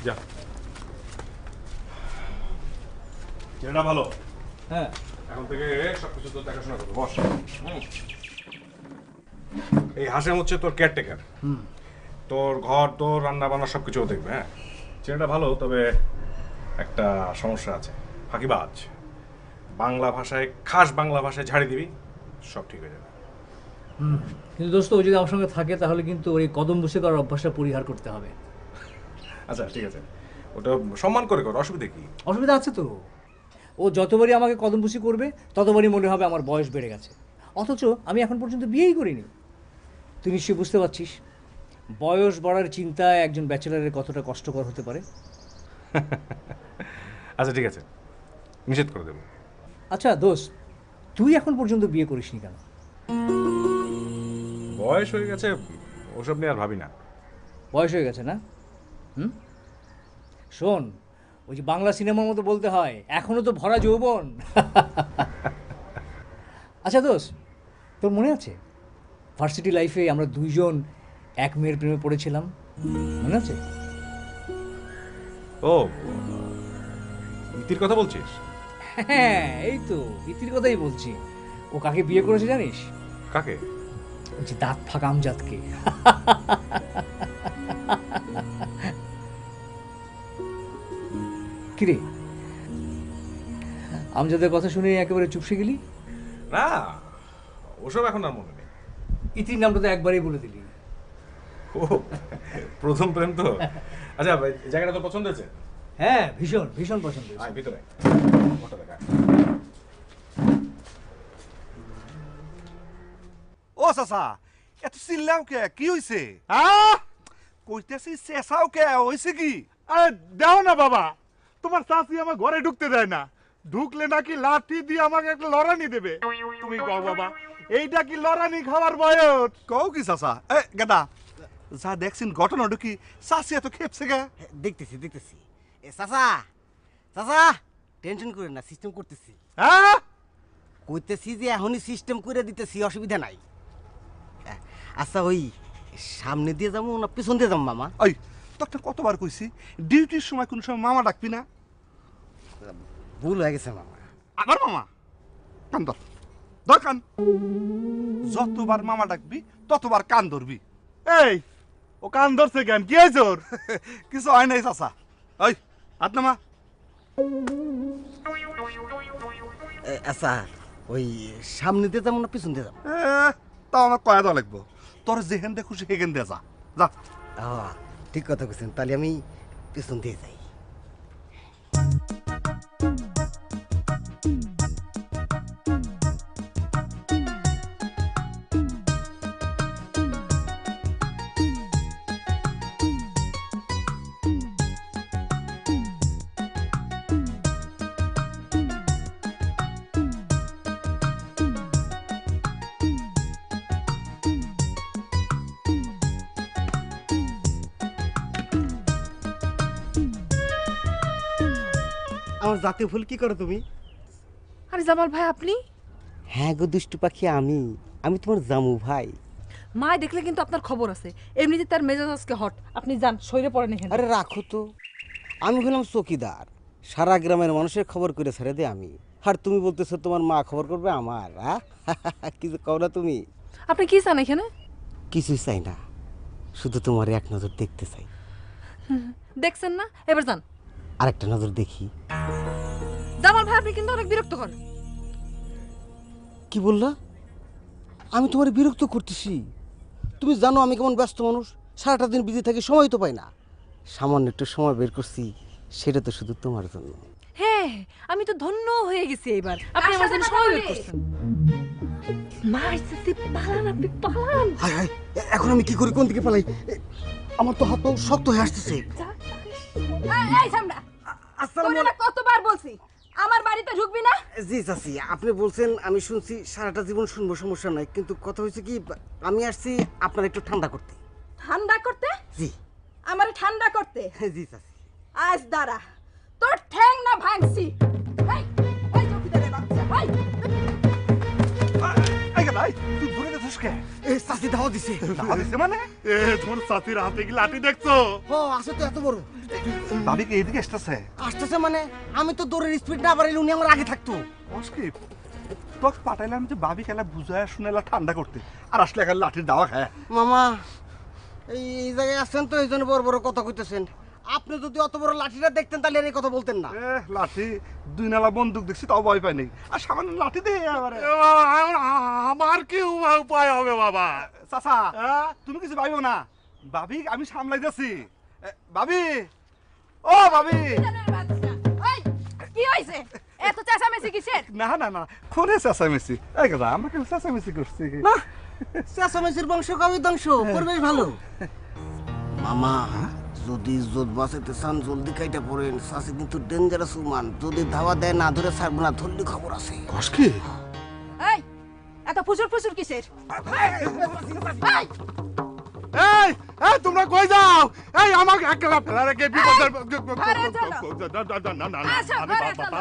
S12: যা। ছেলেটা ভালো।
S3: হ্যাঁ,
S12: এখন থেকে সবকিছু তোর দেখাশোনা করবো। বস। এই হাসেম হচ্ছে তোর কেয়ারটেকার। তোর ঘর, তোর রান্না বান্না সবকিছু ও দেখবে। হ্যাঁ, ছেলেটা ভালো, তবে একটা সমস্যা আছে, ফাঁকিবাজ। বাংলা ভাষায়, খাস বাংলা ভাষায় ঝাড়ি দিবি, সব ঠিক হয়ে যাবে।
S3: কিন্তু দোস্ত, ও যদি আমার সঙ্গে থাকে তাহলে কিন্তু ওই কদম বুসি করার অভ্যাসটা পরিহার করতে হবে।
S12: আচ্ছা ঠিক আছে, ওটা সম্মান করে কর, অসুবিধা কি?
S3: অসুবিধা আছে তো, ও যতবারই আমাকে কদম বুসি করবে ততবারই মনে হবে আমার বয়স বেড়ে গেছে, অথচ আমি এখন পর্যন্ত বিয়েই করিনি। তুই নিশ্চয়ই বুঝতে পারছিস বয়স বাড়ার চিন্তায় একজন ব্যাচেলারের কতটা কষ্টকর হতে পারে।
S12: আচ্ছা ঠিক আছে, নিষেধ করে দেবো।
S3: আচ্ছা দোস্ত, তুই এখন পর্যন্ত বিয়ে করিসনি কেন?
S12: বয়স হয়ে গেছে, ওসব নিয়ে আর ভাবি না।
S3: বয়স হয়ে গেছে না? শোন, ওই যে বাংলা সিনেমার মতো বলতে হয়, এখনো তো ভরা যৌবন। আচ্ছা দোস্ত, তোর মনে আছে ভার্সিটি লাইফে আমরা দুইজন এক মেয়ের প্রেমে পড়েছিলাম, মনে আছে?
S12: ও, ইতির কথা বলছিস?
S3: হ্যাঁ, এই তো ইতির কথাই বলছি। ও কাকে বিয়ে করেছে জানিস?
S12: কাকে?
S3: যে দাঁত ফাঁকা আমজাদকে। কিরে, আমজাদের কথা শুনে একেবারে চুপসে গেলি?
S12: না, ওসব এখন আর মনে নেই।
S3: ইতির নামটা তো একবারই বলে দিলি।
S12: ও, প্রথম প্রেম তো। আচ্ছা, জায়গাটা তো পছন্দ হয়েছে?
S3: হ্যাঁ, ভীষণ ভীষণ পছন্দ হয়েছে।
S12: আয় ভিতরে, ওটা দেখা।
S13: ও চাচা, এত চিল্লাও কে? কি হইছে? কইতেছি চেঁচাও কে? হইছে কি?
S14: আরে দাও না বাবা, তোমার চাচি আমার ঘরে ঢুকতে দেয় না। ঢুকলে নাকি লাঠি দিয়ে আমাকে একটা লড়ানি দেবে। তুমি কও বাবা, এইটা কি লড়ানি খাওয়ার বয়স?
S13: কও কি চাচা? এ গেদা, যা দেখছেন ঘটনাটা কি? চাচি এত খেপছে গে?
S11: দেখতেছি দেখতেছি। এ চাচা, চাচা টেনশন করেন না, সিস্টেম করতেছি।
S14: হ্যাঁ,
S11: কইতেছি যে এখনই সিস্টেম করে দিতেছি, অসুবিধা নাই। আচ্ছা, ওই সামনে দিয়ে যাবো না পিছন দিয়ে যাবো মামা?
S13: ওই তোকে কতবার কইছি ডিউটির সময় কোন সময় মামা ডাকবি না।
S11: ভুল হয়ে গেছে মামা।
S13: আবার মামা? কান ধর, ধর কান। যতবার মামা ডাকবি ততবার কান ধরবি।
S14: এই ও কান ধরছে কেন? কি হয়েছে ওর?
S13: কিছু হয় নাই চাচা। ওই হাত নামা।
S11: আচ্ছা, ওই সামনে দিয়ে যাবো না পিছন দিয়ে যাবো?
S13: তাও আমার কয়া দেওয়া লাগবো। তোর যেখান দিয়ে খুশি সেখান দিয়ে যা যা।
S11: ঠিক কথা বলছেন, তাহলে আমি পিছন দিয়ে যাই। আমার জাতীয় ফুল কি করো তুমি?
S10: আরে জামাল ভাই, আপনি?
S11: হ্যাঁ গো দুষ্টু পাখি, আমি তোমার জামু ভাই।
S10: মায় দেখলে কিন্তু আপনার খবর আছে। এমনিতে তার মেজাজ আজকে হট। আপনি যান, সইরে পড়েন এখানে।
S11: আরে রাখো তো, আমি হলাম চকিদার, সারা গ্রামের মানুষের খবর করে ছেড়ে দে আমি। আর তুমি বলতেছো তোমার মা খবর করবে আমার? কিছু কও না তুমি?
S10: আপনি কি চান এখানে?
S11: কিছুই চাই না, শুধু তোমার এক নজর দেখতে চাই।
S10: দেখছেন না, এবার যান।
S11: আরেকটা নজর দেখি।
S10: জামাল ভাই, আপনি কিন্তু অনেক বিরক্ত করেন।
S11: কি বললা? আমি তোমার বিরক্ত করতেছি? তুমি জানো আমি কেমন ব্যস্ত মানুষ, সারাটা দিন বিজি থাকি, সময় তো পাই না। সামান্য একটু সময় বের করছি, সেটা তো শুধু তোমার জন্য।
S10: হ্যাঁ, আমি তো ধন্য হয়ে গেছি এবার। আপনি আমার জন্য সময় বের করছেন। মা এসেছে, পালান আপনি, পালান।
S11: হায় হায়, এখন আমি কি করি, কোন দিকে পালাই? আমার তো হাত পা শক্ত হয়ে আসতেছে।
S10: এই সামরা, আসসালামু আলাইকুম। কতবার বলছি আমার বাড়িতে ঢুকবি না?
S11: জি চাচি, আপনি বলছেন, আমি শুনছি, সারাটা জীবন শুনবো, সমস্যা নাই। কিন্তু কথা হয়েছে কি, আমি আসছি আপনার একটু ঠান্ডা করতে।
S10: ঠান্ডা করতে?
S11: জি।
S10: আমার ঠান্ডা করতে?
S11: জি চাচি।
S10: আজ দাঁড়া, তোর ঠ্যাং না ভাঙছি। এই, এই চৌকিদারের বাচ্চা, এই।
S13: এই গেদা, তুই দূরে দেখছিস কে?
S11: এই চাচি ধাওয়া দিছে।
S13: ধাওয়া দিছে মানে?
S14: তোমার চাচির হাতে কি লাঠি দেখছো?
S11: ও আছে তো এত বড়।
S13: ভাবি কি এদিকে আসতেছে?
S11: আসতেছে মানে? আমি তো দৌড়ের স্পিড না বাড়াইলে উনি আমার আগে থাকতো।
S13: অস্কিপ, তোকে পাঠাইলাম যে ভাবি খেলা বুঝায় শুনেলা ঠান্ডা করতে, আর আসলে এখন লাঠির দাওয়া খায়।
S11: মামা, এই জায়গায় আসছেন তো, এই জন্য বড় বড় কথা কইতেছেন। আপনি যদি অত বড় লাঠিটা দেখতেন তাহলে এই কথা বলতেন না।
S13: লাঠি, দুই নালা বন্দুক দেখছি, তাও ভয় পাই নাই। আর সামান্য লাঠি দে আবার।
S14: আমার কি উপায় হবে বাবা?
S13: চাচা, তুমি কিছু ভাবিও না, ভাবি আমি সামলাই যাচ্ছি। ভাবি, ও ভাবি।
S10: কি হইছে? এত চেঁচামেচি কিসের?
S13: না না না, কোনে চেঁচামেচি? এই কথা আমাকে চেঁচামেচি করছি
S11: না, চেঁচামেচির বংশ কবি ধ্বংস, পরিবেশ ভালো। মামা, যদি ইজ্জত বাঁচাইতে চান জলদি কাইটা পড়েন। চাচি কিন্তু ডেঞ্জারাস উমান, যদি ধাওয়া দেয় না ধরে ছাড়বো না, ধরলে খবর আছে।
S13: কসকি?
S10: এই, এত ফুসুর ফুসুর কিসের? এই,
S14: এই এই তোমরা কই যাও? এই আমাকে একলা ফেলা রেখে বিপদের
S10: ঘরে চলো।
S14: না না না,
S10: আসো,
S14: আমি
S10: ঘরে চলো।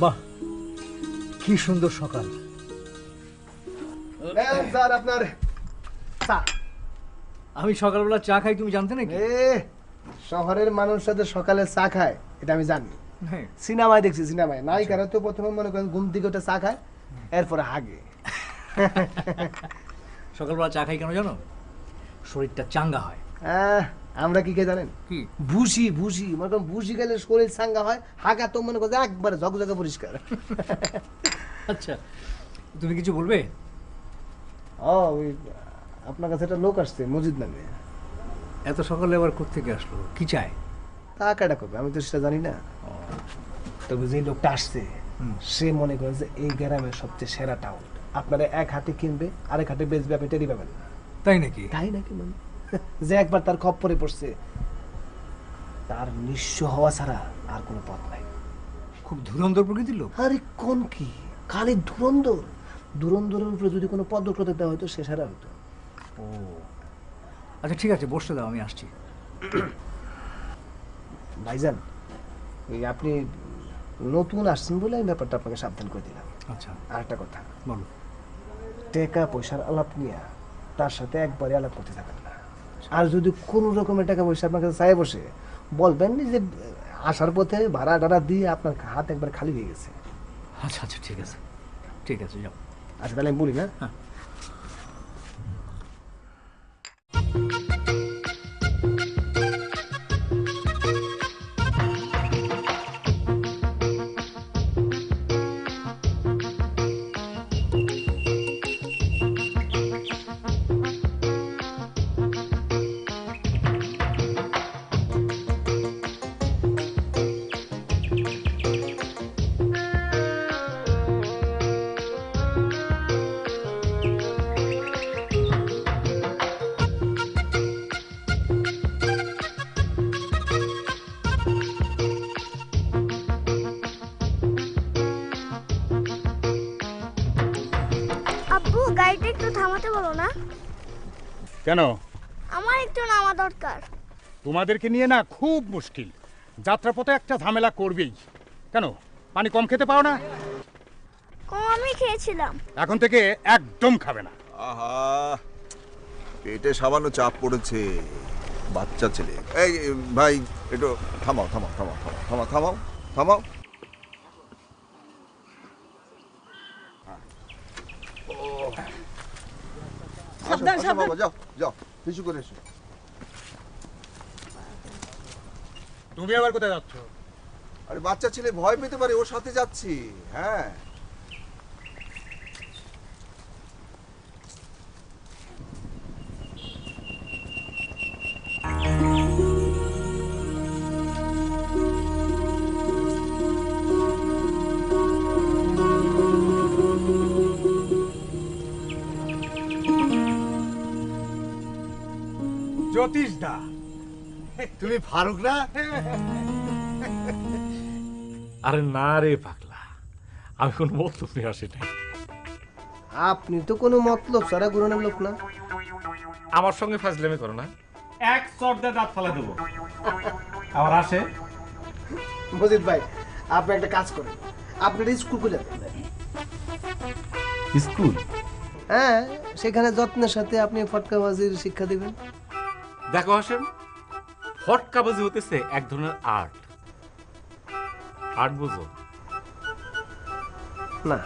S3: বাহ, কি সুন্দর সকাল।
S15: স্যার আপনার চা।
S3: আমি সকালবেলা চা খাই, তুমি জানতে নাকি?
S15: শহরের মানুষ সাথে সকালে চা খায় এটা আমি জানি।
S3: হ্যাঁ।
S15: সিনেমায় দেখছি, সিনেমায় নায়িকারা তো প্রথমে মনে করেন ঘুম থেকে ওটা চা খায়, এরপরে হাগে।
S3: সকালবেলা চা খাই কেন জানো? শরীরটা চাঙ্গা হয়।
S15: আমরা কি কে জানেন?
S3: কি?
S15: ভুসি ভুসি, মনে করেন ভুসি খেলে শরীর চাঙ্গা হয়, হাগা তো মনে করেন একবারে ঝকঝকে পরিষ্কার।
S3: আচ্ছা, তুমি কিছু বলবে?
S15: ওই আপনার কাছে একটা লোক আসছে মজিদ নামে।
S3: এত সকালে আবার কোত্থেকে আসলো? কি চায়?
S15: তা কেটা করবে, আমি তো সেটা জানি না। তবে যে লোকটা আসছে সে মনে করে যে এই গ্রামের সবচেয়ে সেরা টাউন, আপনারা এক হাতে কিনবে আরেক হাতে বেচবে, আপনি টেরি পাবেন।
S3: তাই নাকি?
S15: তাই নাকি? মানে যে একবার তার খপ্পরে পড়ছে তার নিঃস্ব হওয়া ছাড়া আর কোনো পথ নাই।
S3: খুব ধুরন্ধর প্রকৃতির লোক।
S15: আরে কোন কি খালি ধুরন্ধর, ধুরন্ধরের উপরে যদি কোনো পদক্ষেপ দেওয়া হয়তো সে সারা হতো।
S3: ও আচ্ছা, ঠিক আছে, বসতে দাও, আমি আসছি।
S15: ভাইজান, ওই আপনি নতুন আসছেন বলে এই ব্যাপারটা আপনাকে সাবধান করে দিলাম।
S3: আচ্ছা,
S15: আর একটা কথা
S3: বলো।
S15: টাকা পয়সার আলাপ নিয়ে তার সাথে একবারে আলাপ করতে থাকেন না। আর যদি কোনো রকমের টাকা পয়সা আপনার কাছে চাই বসে, বলবেন যে আসার পথে ভাড়া টাড়া দিয়ে আপনার হাত একবার খালি হয়ে গেছে।
S3: আচ্ছা আচ্ছা, ঠিক আছে, ঠিক আছে, যাও।
S15: আচ্ছা তাহলে আমি বলি না।
S3: হ্যাঁ।
S8: আব্বু গাড়িটা একটু থামাতে বলো না,
S7: কেন?
S8: আমার একটু নামা দরকার।
S7: তোমাদেরকে নিয়ে না খুব মুশকিল, যাত্রাপথে একটা ঝামেলা করবেই। কেন, পানি কম খেতে পাও না?
S8: কমই খেয়েছিলাম।
S7: এখন থেকে একদম খাবে না।
S9: আহা, পেটে সামান্য চাপ পড়েছে, বাচ্চা ছেলে। এই ভাই, একটু থামাও থামাও থামাও থামাও থামাও থামাও থামাও।
S1: সাবধান,
S9: আসো
S1: সাবধান।
S9: বাবা, যাও যাও, কিছু করে এসো।
S7: তুমি আবার কোথায় যাচ্ছ?
S9: আরে বাচ্চা ছেলে ভয় পেতে পারে, ওর সাথে যাচ্ছি। হ্যাঁ,
S14: জ্যোতিষ দা, তুমি ফারুক না?
S4: আরে না রে পাগলা, আমি কোনো মতলব নিয়ে আসি নাই।
S15: আপনি তো কোনো মতলব সারা গুরুনাম লোক না।
S4: আমার সঙ্গে ফাজলামি করো না, এক চড় দাঁত ফালা দেবো। আবার আসে
S15: মজিদ ভাই, আপনি একটা কাজ করেন, আপনার স্কুল খুলে দেন।
S4: স্কুল?
S15: হ্যাঁ, সেখানে যত্নের সাথে আপনি ফটকাবাজির শিক্ষা দিবেন।
S4: দেখো হাসেম, ফটকাবাজি হতেছে এক ধরনের আর্ট। আর্ট বুঝো
S15: না?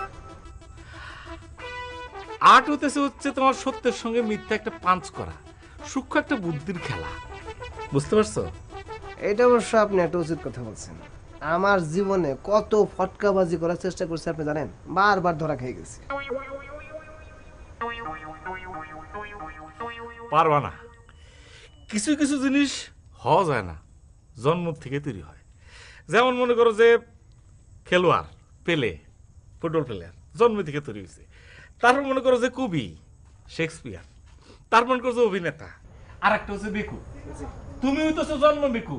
S4: আর্ট হচ্ছে তোমার সত্যের সঙ্গে মিথ্যা একটা পাঞ্চ করা, সূক্ষ্ম একটা বুদ্ধির খেলা। বুঝতে পারছো?
S15: এটা অবশ্য আপনি একটা উচিত কথা বলছেন। আমার জীবনে কত ফটকাবাজি করার চেষ্টা করছে আপনি জানেন, বারবার ধরা খেয়ে গেছি।
S4: পারবা না। কিছু কিছু জিনিস হওয়া যায় না, জন্ম থেকে তৈরি হয়। যেমন মনে করো যে খেলোয়াড় পেলে, ফুটবল প্লেয়ার জন্ম থেকে তৈরি হয়েছে। তারপর মনে করো যে কবি শেক্সপিয়ার, তারপর মনে করো যে অভিনেতা, আর একটা হচ্ছে বেকু। তুমি হইতেছো জন্ম বেকু,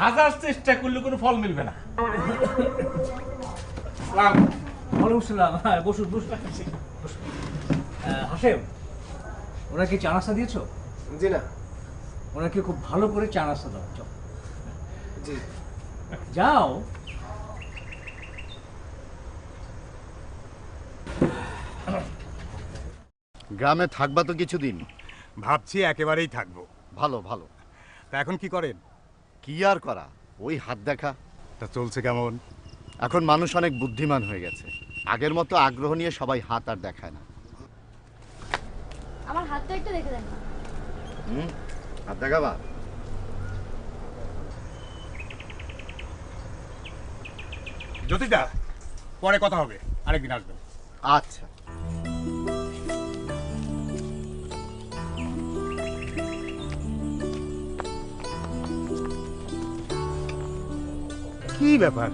S4: হাজার চেষ্টা করলে কোনো ফল মিলবে না।
S3: বসুন বসুন। হাসেম, ওরা কি চা নাস্তা দিয়েছো?
S15: জি না।
S3: ওনাকে খুব ভালো করে চা নাস্তা দাও।
S15: জি
S3: যাও।
S16: গ্রামে থাকবা তো কিছুদিন?
S7: ভাবছি একেবারেই থাকবো।
S16: ভালো ভালো।
S7: তা এখন কি করেন?
S16: কি আর করা, ওই হাত দেখা।
S7: তা চলছে কেমন?
S16: এখন মানুষ অনেক বুদ্ধিমান হয়ে গেছে, আগের মতো আগ্রহ নিয়ে সবাই হাত আর দেখায় না।
S2: আমার হাতটা একটু দেখে দেন।
S16: হাত দেখাবা?
S7: জ্যোতিদা, পরে কথা হবে, আরেকদিন আসবেন।
S16: আচ্ছা।
S7: কি ব্যাপার,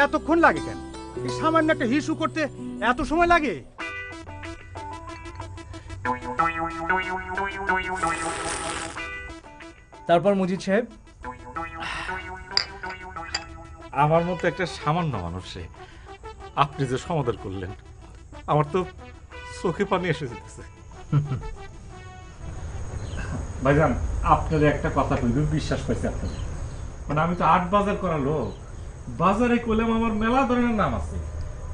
S7: এতক্ষণ লাগে কেন? এই সামান্য একটা হিসু করতে এত সময় লাগে?
S3: তারপর মজিদ সাহেব?
S4: আমার মতো একটা সামান্য মানুষে আপনি যে সমাধান করলেন, আমার তো চোখে পানি এসে যেতেছে। ভাইজান, আপনার একটা কথা কইব, বিশ্বাস পাইছি আপনাদের। মানে আমি তো 8 বাজার করা লোক, বাজারে কইলাম আমার মেলা ধরনের নাম আছে।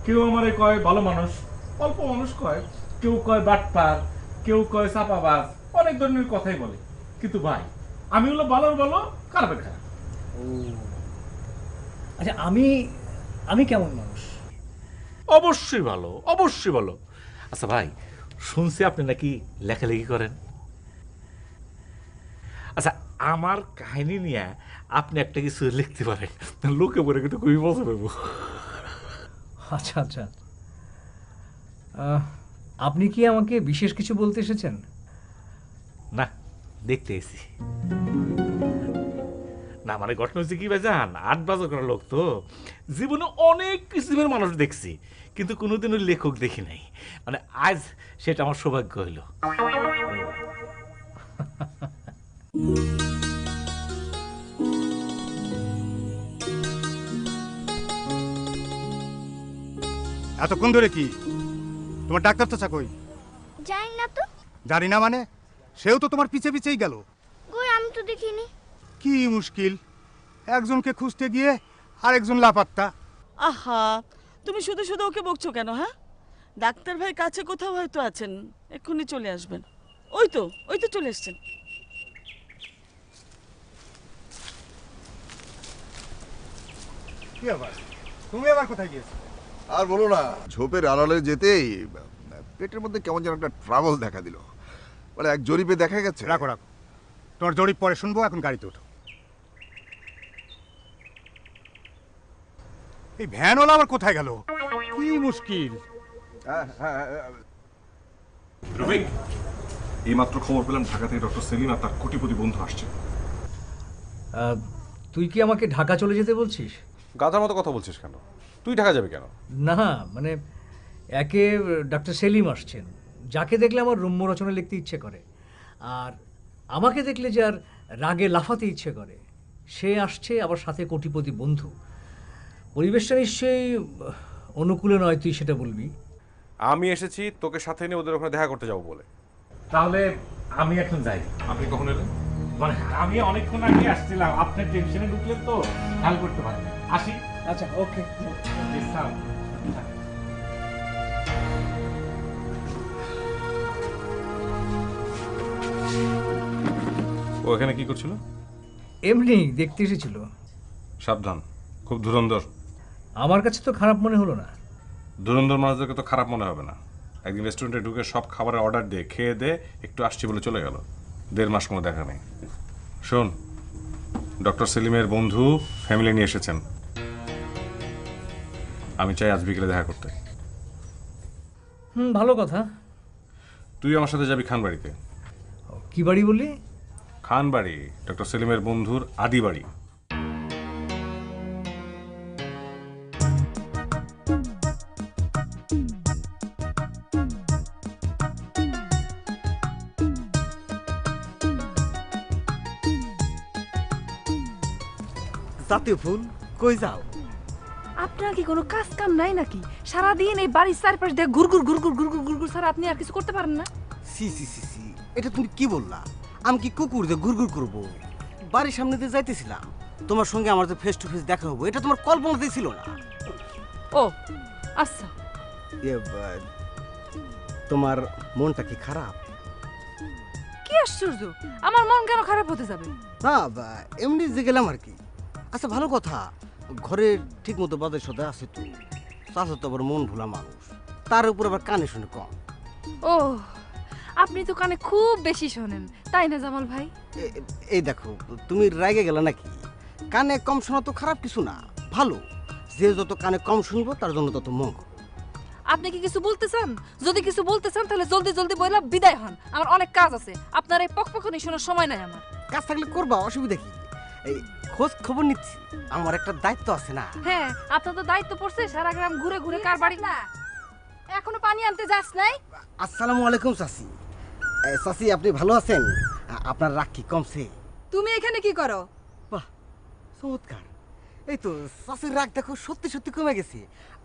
S4: কেউ আমারে কয় ভালো মানুষ, অল্প মানুষ কয়, কেউ কয় বাটপার, কেউ কয় চাপাবাজ, অনেক ধরনের কথাই বলে। কিন্তু ভাই, আমি হলো ভালোর ভালো, খারাপের খারাপ।
S3: আচ্ছা, আমি কেমন মানুষ?
S4: অবশ্যই ভালো, অবশ্যই ভালো। আচ্ছা ভাই, শুনছি আপনি নাকি লেখালেখি করেন। আচ্ছা, আমার কাহিনী নিয়ে আপনি একটা কিছু লিখতে পারেন, লোকে পড়ে কিন্তু খুবই মজা পাবো।
S3: আচ্ছা আচ্ছা, আপনি কি আমাকে বিশেষ কিছু বলতে এসেছেন?
S4: না, দেখতে এসেছি। না মানে ঘটনা হচ্ছে কি ভাইজান, 8 বাজার করা লোক তো, জীবনে অনেক কিসিমের মানুষ দেখছি, কিন্তু কোনোদিনও লেখক দেখি নাই। মানে আজ সেটা আমার সৌভাগ্য হইল।
S7: এতক্ষণ ধরে কি তোমার ডাক্তার চাচা কই?
S8: জানি না তো।
S7: জানি না মানে? সেও তো তোমার পিছে পিছেই গেল।
S8: কই, আমি তো দেখিনি।
S7: কি মুশকিল, একজনকে খুঁজতে গিয়ে আরেকজন লাপাত্তা।
S1: আহা, তুমি শুধু শুধু ওকে বকছো কেন? হ্যাঁ, ডাক্তার ভাই কাছে কোথাও হয়তো আছেন, এক্ষুনি চলে আসবেন। ওই তো চলে এসছেন।
S7: কি আবার, তুমি আবার কোথায় গিয়েছো?
S9: আর বলো না, ঝোপের আড়ালে যেতেই পেটের মধ্যে কেমন যেন একটা ট্রাবল দেখা দিল। মানে এক জরিপে দেখা গেছে।
S7: রাখো রাখো, তোমার জরিপ পরে শুনবো, এখন গাড়িতে ওঠো। এই ভ্যানওয়ালা আবার কোথায় গেল? কি মুশকিল।
S12: রফিক, এইমাত্র খবর পেলাম ঢাকা থেকে ডক্টর সেলিম আর তার কোটিপতি বন্ধু আসছে।
S3: তুই কি আমাকে ঢাকা চলে যেতে বলছিস?
S12: গাধার মতো কথা বলছিস কেন? তুই ঢাকা যাবে কেন?
S3: না মানে, একে ডক্টর সেলিম আসছেন, যাকে দেখলে আমার রম্য রচনা লিখতে ইচ্ছে করে, আর আমাকে দেখলে যার রাগে লাফাতে ইচ্ছে করে, সে আসছে, আবার সাথে কোটিপতি বন্ধু। পরিবেশটা নিশ্চয়ই অনুকূলে নয়, তুই সেটা বলবি।
S12: আমি এসেছি তোকে সাথে নিয়ে ওদের ওখানে দেখা করতে যাবো বলে।
S4: তাহলে আমি এখন যাই।
S12: আপনি কখন এলেন?
S4: মানে আমি অনেকক্ষণ আগে আসছিলাম, আপনার টেনশনে ঢুকলেন তো খেয়াল করতে পারেন। আসি।
S3: আচ্ছা, ওকে।
S12: ও এখানে কি করছিল?
S3: এমনি দেখতে এসেছিল।
S12: সাবধান, খুব ধুরন্ধর।
S3: আমার কাছে তো খারাপ মনে হলো না।
S12: ধুরন্ধর মানুষদেরকে তো খারাপ মনে হবে না। একদিন রেস্টুরেন্টে ঢুকে সব খাবারের অর্ডার দিয়ে খেয়ে দে একটু আসছি বলে চলে গেল, 1.5 মাস কোনো দেখা নেই। শোন, ডক্টর সেলিমের বন্ধু ফ্যামিলি নিয়ে এসেছেন, আমি চাই আজ বিকেলে দেখা করতে।
S3: ভালো কথা।
S12: তুই আমার সাথে যাবি খানবাড়িতে।
S3: কি বাড়ি বললি?
S12: খানবাড়ি, ডক্টর সেলিমের বন্ধুর আদি বাড়ি।
S11: জাতীয় ফুল, কই যাও?
S10: আপনার কি কোনো কাজ কাম নাই নাকি? সারাদিন এই বাড়ির চারপাশ দিয়ে ঘুরঘুর ঘুরঘুর ঘুরঘুর ঘুরঘুর ছাড়া আপনি আর কিছু করতে পারেন না?
S11: সি সি সি সি, এটা তুমি কি বললা? আমি কি কুকুর যে ঘুরঘুর করবো? বাড়ির সামনে দিয়ে যাইতেছিলাম, তোমার সঙ্গে আমার যে ফেস টু ফেস দেখা হবো, এটা তোমার কল্পনাতেই ছিল না।
S10: ও আচ্ছা।
S17: তোমার মনটা কি খারাপ?
S10: কি আশ্চর্য, আমার মন কেন খারাপ হতে যাবে?
S17: না এমনি যে গেলাম আর কি। আচ্ছা ভালো কথা, ঘরে ঠিক মতো বাজার সদায় আছে তো? চাচা তো আবার মন ভোলা মানুষ, তার উপর আবার কানে শুনে কম।
S10: ও, আপনি তো কানে খুব বেশি শোনেন, তাই না জামাল ভাই?
S17: এই দেখো, তুমি রাগে গেলে নাকি? কানে কম শোনা তো খারাপ কিছু না, ভালো। যে যত কানে কম শুনবো তার জন্য তত মঙ্গল।
S10: আপনি কি কিছু বলতে চান? যদি কিছু বলতে চান তাহলে জলদি জলদি বইলা বিদায় হন, আমার অনেক কাজ আছে। আপনার এই পকপকনি শোনার সময় নাই আমার।
S17: কাজ থাকলে করবা, অসুবিধা কি? এই খোঁজ খবর নিচ্ছি, আমার একটা দায়িত্ব আছে না?
S10: হ্যাঁ, আপনার তো দায়িত্ব পড়ছে সারা গ্রাম ঘুরে ঘুরে কার বাড়ি না। এখনো পানি আনতে যাস নাই?
S17: আসসালামু আলাইকুম চাচি। চাচি আপনি ভালো আছেন? আপনার রাগ কি কমছে?
S10: তুমি এখানে কি করো?
S17: বাহ, চমৎকার। এই তো চাচির রাগ দেখো সত্যি সত্যি কমে গেছে।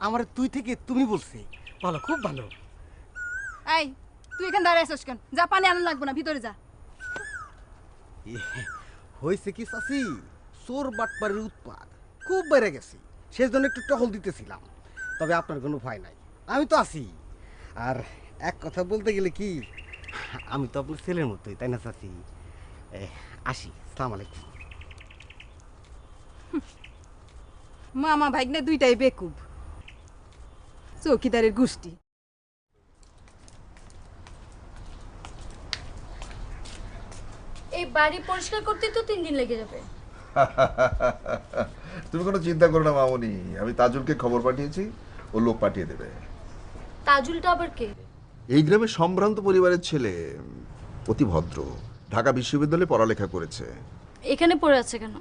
S17: আমার তুই থেকে তুমি বলছে, ভালো, খুব ভালো।
S10: এই, তুই এখানে দাঁড়িয়ে আছিস কেন? যা, পানি আনা লাগবে না, ভিতরে যা।
S17: হয়েছে কি চাচি, চোর বাটপারের উৎপাত খুব বেড়ে গেছে, সেই জন্য একটু টহল দিতেছিলাম। তবে আপনার কোনো ভয় নাই, আমি তো আছি। আর এক কথা বলতে গেলে কি, আমি তো আপনার ছেলের মতোই, তাই না চাচি? আসি, আসসালামু আলাইকুম।
S10: মামা ভাগ্নে দুইটাই বেকুব, চৌকিদারের গোষ্ঠী।
S2: এই বাড়ি পরিষ্কার করতে তো 3 দিন লেগে যাবে।
S9: তুমি কোনো চিন্তা করো না মামনি, আমি তাজুলকে খবর পাঠিয়েছি, ও লোক পাঠিয়ে দেবে।
S2: তাজুলটা আবার কে?
S9: এই গ্রামের সম্ভ্রান্ত পরিবারের ছেলে, অতি ভদ্র, ঢাকা বিশ্ববিদ্যালয়ে পড়ালেখা করেছে।
S2: এখানে পড়ে আছে কেন?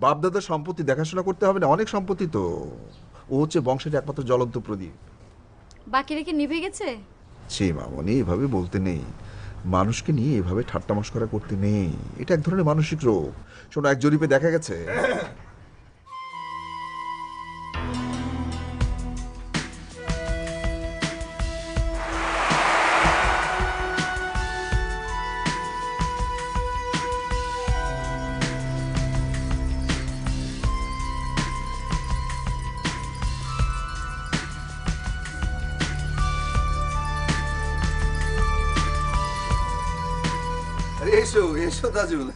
S9: বাপদাদার সম্পত্তি দেখাশোনা করতে হবে না, অনেক সম্পত্তি তো। ও হচ্ছে বংশের একমাত্র জ্বলন্ত প্রদীপ।
S2: বাকিরা কি নিভে গেছে?
S9: সেই মামনি, এভাবে বলতে নেই। মানুষকে নিয়ে এভাবে ঠাট্টা মশকরা করতে নেই, এটা এক ধরনের মানসিক রোগ। শোনো, এক জরিপে দেখা গেছে এসো এসো তাজুল,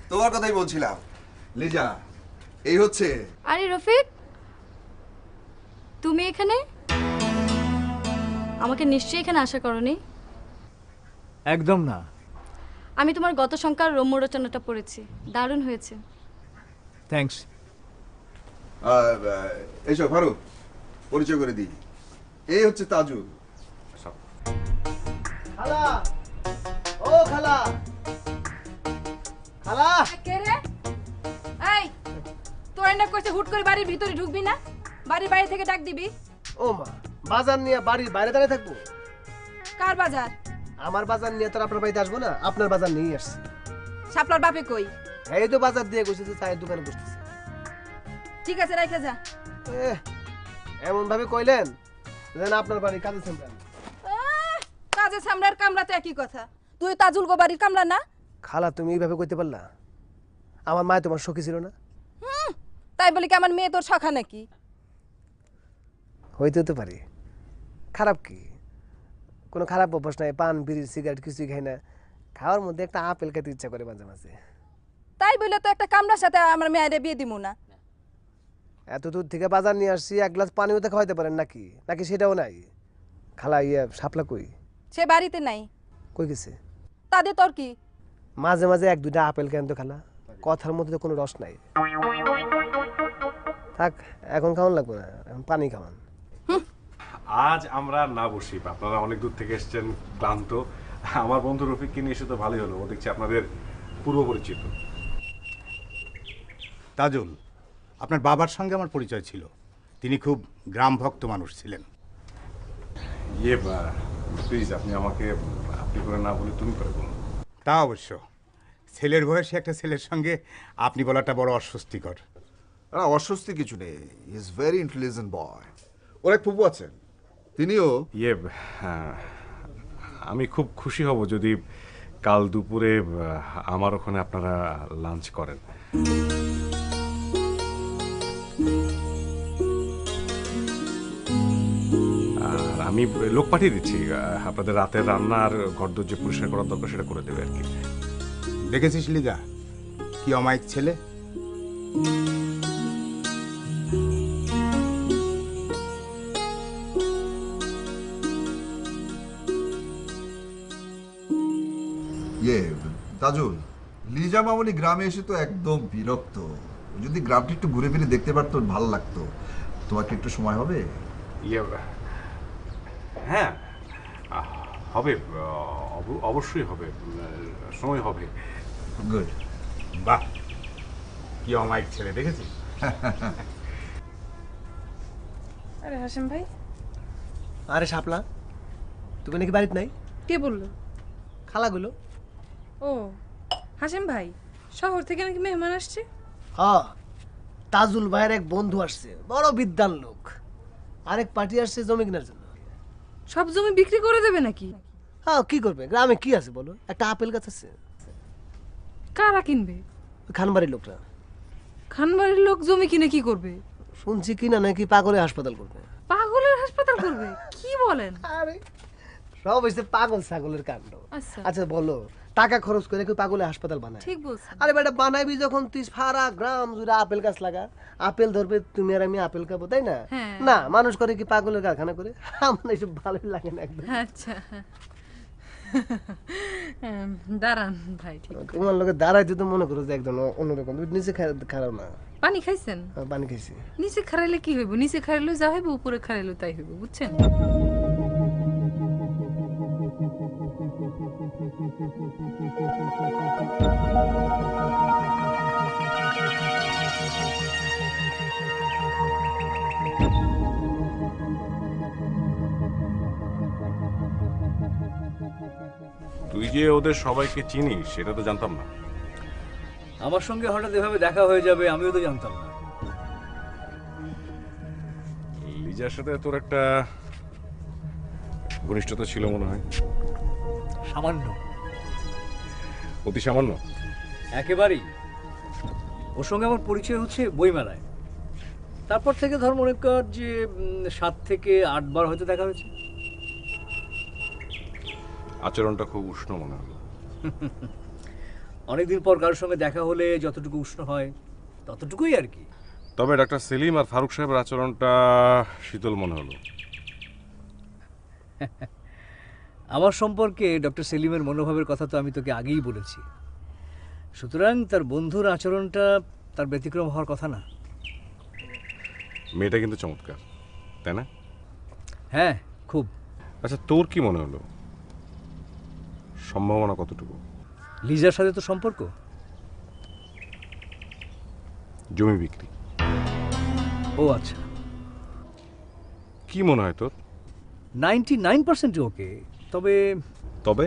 S9: তোমার কথাই বলছিলাম। লিজা, এই হচ্ছে।
S2: আরে রফিক, তুমি এখানে? আমাকে নিশ্চয়ই এখানে আশা করনি।
S3: একদম না।
S2: আমি তোমার গত সংখ্যার রম্য রচনাটা পড়েছি, দারুণ হয়েছে।
S3: থ্যাঙ্কস।
S9: এসো ফারুক, পরিচয় করে দিই। এই হচ্ছে তাজুল।
S15: খালা, ও খালা, খালা।
S10: কে রে? এই, তোর না কইছে হুট করে বাড়ির ভিতরে ঢুকবি না, বাড়ির বাইরে থেকে ডাক দিবি।
S15: ও মা, বাজার নিয়ে বাড়ির বাইরে দাঁড়িয়ে থাকবো?
S10: কার বাজার?
S15: আমার বাজার নিয়ে তো আপনার বাড়িতে আসবো না, আপনার বাজার নিয়ে আসছি।
S10: শাপলার বাপে কই?
S15: এই তো বাজার দিয়ে গেছে, চায়ের দোকানে বসতেছে।
S10: ঠিক আছে, রেখে যা।
S15: এমন ভাবে কইলেন যেন আপনার বাড়ি কাজে সামলান।
S10: কাজে সামলার কামলা তো একই কথা। তুই তাজুল গো বাড়ির কামলা না?
S15: খালা, তুমি এইভাবে কইতে পারলা? আমার মা তোমার সখী ছিল না?
S10: তাই বলি কি আমার মেয়ে তোর সখা নাকি?
S15: হইতে তো পারি, খারাপ কি? কোনো খারাপ অভ্যাস নাই, পান বিড়ি সিগারেট কিছুই খাই না। খাওয়ার মধ্যে একটা আপেল খেতে ইচ্ছা করে মাঝে মাঝে।
S10: তাই বলে তো একটা কামলার সাথে আমার মেয়েরে বিয়ে দিমু না।
S15: এত দূর থেকে বাজার নিয়ে আসছি, এক গ্লাস পানিও তো খাওয়াইতে পারেন নাকি? নাকি সেটাও নাই? খালা, শাপলা কই?
S10: সে বাড়িতে নাই।
S15: কই গেছে?
S10: তাদের তোর কি?
S15: মাঝে মাঝে এক দুইটা আপেল কেন তো খালা, কথার মধ্যে তো কোনো রস নাই। থাক, এখন খাওয়ান লাগবে না, এখন পানি খাওয়ান।
S12: আজ আমরা না বসি, আপনারা অনেক দূর থেকে এসেছেন, ক্লান্ত। আমার বন্ধু রফিককে নিয়ে এসে তো ভালোই হলো, ও দেখছি আপনাদের পূর্ব পরিচিত।
S7: তাজুল, আপনার বাবার সঙ্গে আমার পরিচয় ছিল, তিনি খুব গ্রাম ভক্ত মানুষ ছিলেন।
S12: প্লিজ আপনি আমাকে আপনি করে না বলে তুমি করে বলুন।
S7: তা অবশ্য, ছেলের বয়সে একটা ছেলের সঙ্গে আপনি বলাটা বড় অস্বস্তিকর।
S9: অস্বস্তি কিছু নেই, ইজ ভেরি ইন্টেলিজেন্ট বয়। ওর এক ফুপু আছেন, তিনিও।
S12: আমি খুব খুশি হব যদি কাল দুপুরে আমার ওখানে আপনারা লাঞ্চ করেন। আর আমি লোক পাঠিয়ে দিচ্ছি, আপনাদের রাতের রান্না আর ঘরদোর যে পরিষ্কার করার দরকার সেটা করে দেবে আর কি।
S7: দেখেছিস লিজা কি অমায়িক ছেলে?
S9: ইয়ে তাজুল, লিজা মামনি গ্রামে এসে তো একদম বিরক্ত। যদি গ্রামটা একটু ঘুরে ফিরে দেখতে পারতো ভালো লাগতো। তোমার কি একটু সময় হবে?
S12: হ্যাঁ হবে, অবশ্যই হবে, সময় হবে।
S9: গুড।
S7: বাহ, কি অমায়িক ছেলে, দেখেছিস?
S10: আরে হাসেম ভাই।
S15: আরে শাপলা, তুমি নাকি বাড়িতে নাই?
S10: কে বললো?
S15: খালাগুলো।
S10: ও হাসেম ভাই, শহর থেকে নাকি মেহমান আসছে?
S15: হ্যাঁ, তাজুল ভাইয়ের এক বন্ধু আসছে, বড় বিদ্বান লোক। আরেক পার্টি আসছে জমি কেনার জন্য।
S10: সব জমি বিক্রি করে দেবে নাকি?
S15: হ্যাঁ, কি করবে, গ্রামে কি আছে বলো? একটা আপেল গাছ আছে।
S10: কারা কিনবে?
S15: খানবাড়ির লোকরা।
S10: খানবাড়ির লোক জমি কিনে কি করবে?
S15: শুনছি কিনা নাকি পাগলের হাসপাতাল করবে।
S10: পাগলের হাসপাতাল করবে? কি বলেন?
S15: আরে সব হইছে পাগল ছাগলের কাণ্ড।
S10: আচ্ছা
S15: আচ্ছা বলো, টাকা খরচ করে কেউ পাগলের হাসপাতাল বানায়?
S10: ঠিক বলছেন।
S15: আরে বেটা, বানাইবি যখন তুই সারা গ্রাম জুড়ে আপেল গাছ লাগা, আপেল ধরবে, তুমি আর আমি আপেল খাবো, তাই না? না, মানুষ করে কি পাগলের কারখানা করে? আমার এসব ভালোই লাগে না একদম।
S10: আচ্ছা দাঁড়ান ভাই, ঠিক
S15: তোমার লোকে দাঁড়াইতে তো মনে করো যে একদম অন্যরকম। তুমি নিচে খারাপ না।
S10: পানি খাইছেন?
S15: পানি খাইছি।
S10: নিচে খারাইলে কি হইব? নিচে খারাইলে যা হইব, উপরে খারাইলে তাই হইব, বুঝছেন?
S12: তুই যে ওদের সবাইকে চিনিস সেটা তো জানতাম না।
S3: আমার সঙ্গে হঠাৎ এভাবে দেখা হয়ে যাবে আমিও তো জানতাম না।
S12: লিজার সাথে তোর একটা ঘনিষ্ঠতা ছিল মনে হয়।
S3: সামান্য,
S12: অতি সামান্য?
S3: একেবারেই। ওর সঙ্গে আমার পরিচয় হচ্ছে বইমেলায়। তারপর থেকে ধর মনে কর যে 7 থেকে 8 বার হয়তো দেখা হয়েছে।
S12: আচরণটা খুব উষ্ণ মনে হলো।
S3: অনেকদিন পর কারোর সঙ্গে দেখা হলে যতটুকু উষ্ণ হয় ততটুকুই আর কি।
S12: তবে ডাক্তার সেলিম আর ফারুক সাহেবের আচরণটা শীতল মনে হলো।
S3: আমার সম্পর্কে ডক্টর সেলিমের মনোভাবের কথা তো আমি তোকে আগেই বলেছি। সুতরাং তার বন্ধুর আচরণটা তার ব্যতিক্রম হওয়ার কথা না।
S12: মেয়েটা কিন্তু চমৎকার, তাই না?
S3: হ্যাঁ, খুব।
S12: আচ্ছা, তোর কি মনে হলো, সম্ভাবনা কতটুকু?
S3: লিজার সাথে তো সম্পর্ক,
S12: জমি বিক্রি।
S3: ও আচ্ছা।
S12: কি মনে হয় তোর?
S3: 99% ওকে। তবে
S12: তবে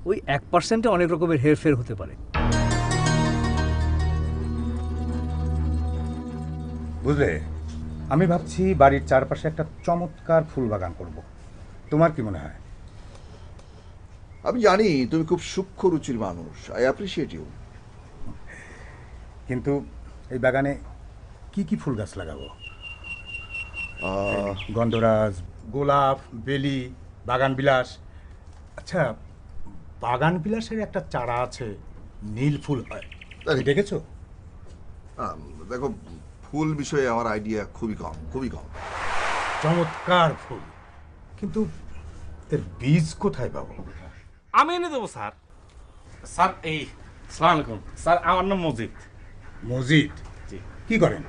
S3: ওই 1%-এ অনেক রকমের হেরফের হতে পারে।
S7: বুঝলে, আমি ভাবছি বাড়ির চারপাশে একটা চমৎকার ফুল বাগান করব। তোমার কি মনে হয়?
S9: আমি জানি তুমি খুব সূক্ষ্ম রুচির মানুষ। I appreciate you.
S7: কিন্তু এই বাগানে কি কি ফুল গাছ লাগাবো? গন্ধরাজ, গোলাপ, বেলি, বাগান বিলাস। আচ্ছা, বাগান বিলাসের একটা চারা আছে, নীল ফুল হয়, দেখেছো?
S9: দেখো, ফুল বিষয়ে আমার আইডিয়া খুবই কম, খুবই কম।
S7: চমৎকার ফুল, কিন্তু এর বীজ কোথায় পাবো?
S4: আমি এনে দেবো স্যার। স্যার এই সালাম আলাইকুম স্যার, আমার নাম মজিদ।
S7: মজিদ?
S4: জি।
S7: কি করেন?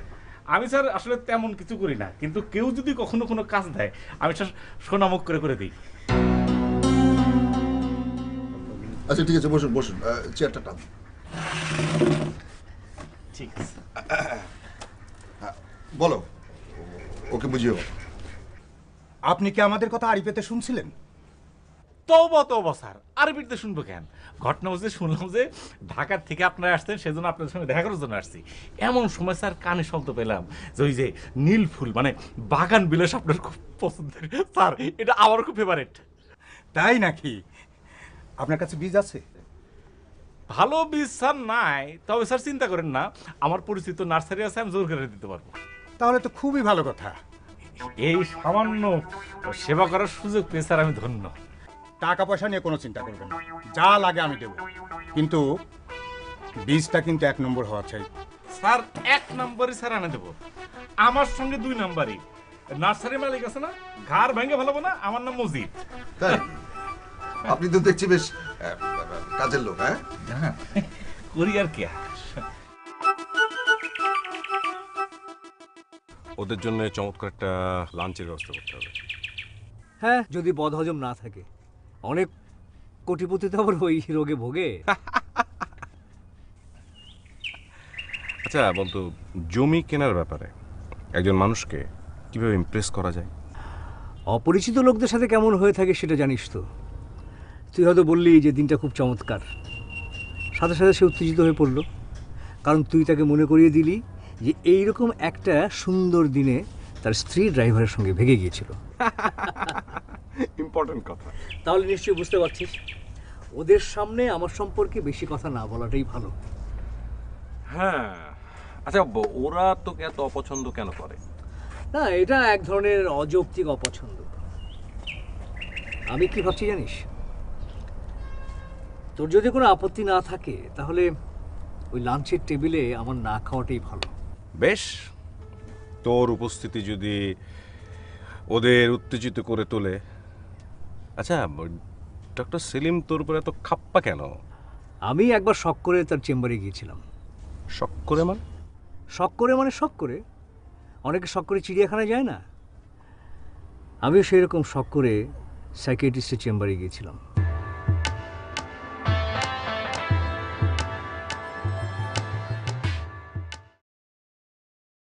S4: আমি স্যার আসলে তেমন কিছু করি না, কিন্তু কেউ যদি কখনো কোনো কাজ দেয় আমি স্যার সোনামুখ করে দিই।
S9: আচ্ছা ঠিক আছে, বসুন বসুন, চেয়ারটা টান।
S4: ঠিক আছে,
S9: বলো, ওকে বুঝিয়ে বলো।
S7: আপনি কি আমাদের কথা আড়ি পেতে শুনছিলেন?
S4: তওবা স্যার, আরবিতে শুনবো কেন? ঘটনা হচ্ছে শুনলাম যে ঢাকার থেকে আপনারা আসতেন, সেজন্য আপনাদের সঙ্গে দেখা করার জন্য আসছি। এমন সময় স্যার কানে শব্দ পেলাম যে ওই যে নীল ফুল, মানে বাগান বিলাস আপনার খুব পছন্দের। স্যার এটা আমার খুব ফেভারিট।
S7: তাই নাকি? আপনার কাছে বীজ আছে?
S4: ভালো বীজ স্যার নাই, তবে স্যার চিন্তা করেন না, আমার পরিচিত নার্সারি আছে, আমি জোর করে দিতে পারবো।
S7: তাহলে তো খুবই ভালো কথা।
S4: এই সামান্য সেবা করার সুযোগ পেয়ে স্যার আমি ধন্য।
S7: টাকা পয়সা নিয়ে কোনো চিন্তা করবেন না, যা লাগে আমি দেবো, কিন্তু বীজটা কিন্তু 1 নম্বর হওয়া চাই।
S4: স্যার 1 নম্বরই স্যার আনে দেবো, আমার সঙ্গে 2 নম্বরই। নার্সারি মালিক আছে না, ঘর ভেঙে ফেলাবো না, আমার নাম মজিদ।
S9: তাই আপনি তো দেখছি বেশ কাজের লোক। হ্যাঁ
S4: করি আর কি।
S12: ওদের জন্য চমৎকার একটা লাঞ্চের ব্যবস্থা করতে হবে।
S3: হ্যাঁ, যদি বদহজম না থাকে। অনেক কোটিপতি তো আবার ওই রোগে ভোগে।
S12: আচ্ছা বলতো, জমি কেনার ব্যাপারে একজন মানুষকে কিভাবে ইমপ্রেস করা যায়?
S3: অপরিচিত লোকদের সাথে কেমন হয়ে থাকে সেটা জানিস তো। তুই হয়তো বললি যে দিনটা খুব চমৎকার, সাথে সাথে সে উত্তেজিত হয়ে পড়ল, কারণ তুই তাকে মনে করিয়ে দিলি যে এইরকম একটা সুন্দর দিনে তার স্ত্রী ড্রাইভারের সঙ্গে ভেগে গিয়েছিল।
S12: ইম্পর্টেন্ট কথা।
S3: তাহলে নিশ্চয়ই বুঝতে পারছিস ওদের সামনে আমার সম্পর্কে বেশি কথা না বলাটাই ভালো।
S12: হ্যাঁ, আচ্ছা ওরা তোকে এত অপছন্দ কেন করে?
S3: না, এটা এক ধরনের অযৌক্তিক অপছন্দ। আমি কি ভাবছি জানিস, তোর যদি কোনো আপত্তি না থাকে তাহলে ওই লাঞ্চের টেবিলে আমার না খাওয়াটাই ভালো।
S12: বেশ, তোর উপস্থিতি যদি ওদের উত্তেজিত করে তোলে। আচ্ছা, ডক্টর সেলিম তোর উপরে এত খাপ্পা কেন?
S3: আমি একবার শখ করে তার চেম্বারে গিয়েছিলাম।
S12: শখ করে মানে?
S3: শখ করে মানে শখ করে। অনেকে শখ করে চিড়িয়াখানায় যায় না, আমিও সেই রকম শখ করে সাইকিয়াট্রিস্টের চেম্বারে গিয়েছিলাম।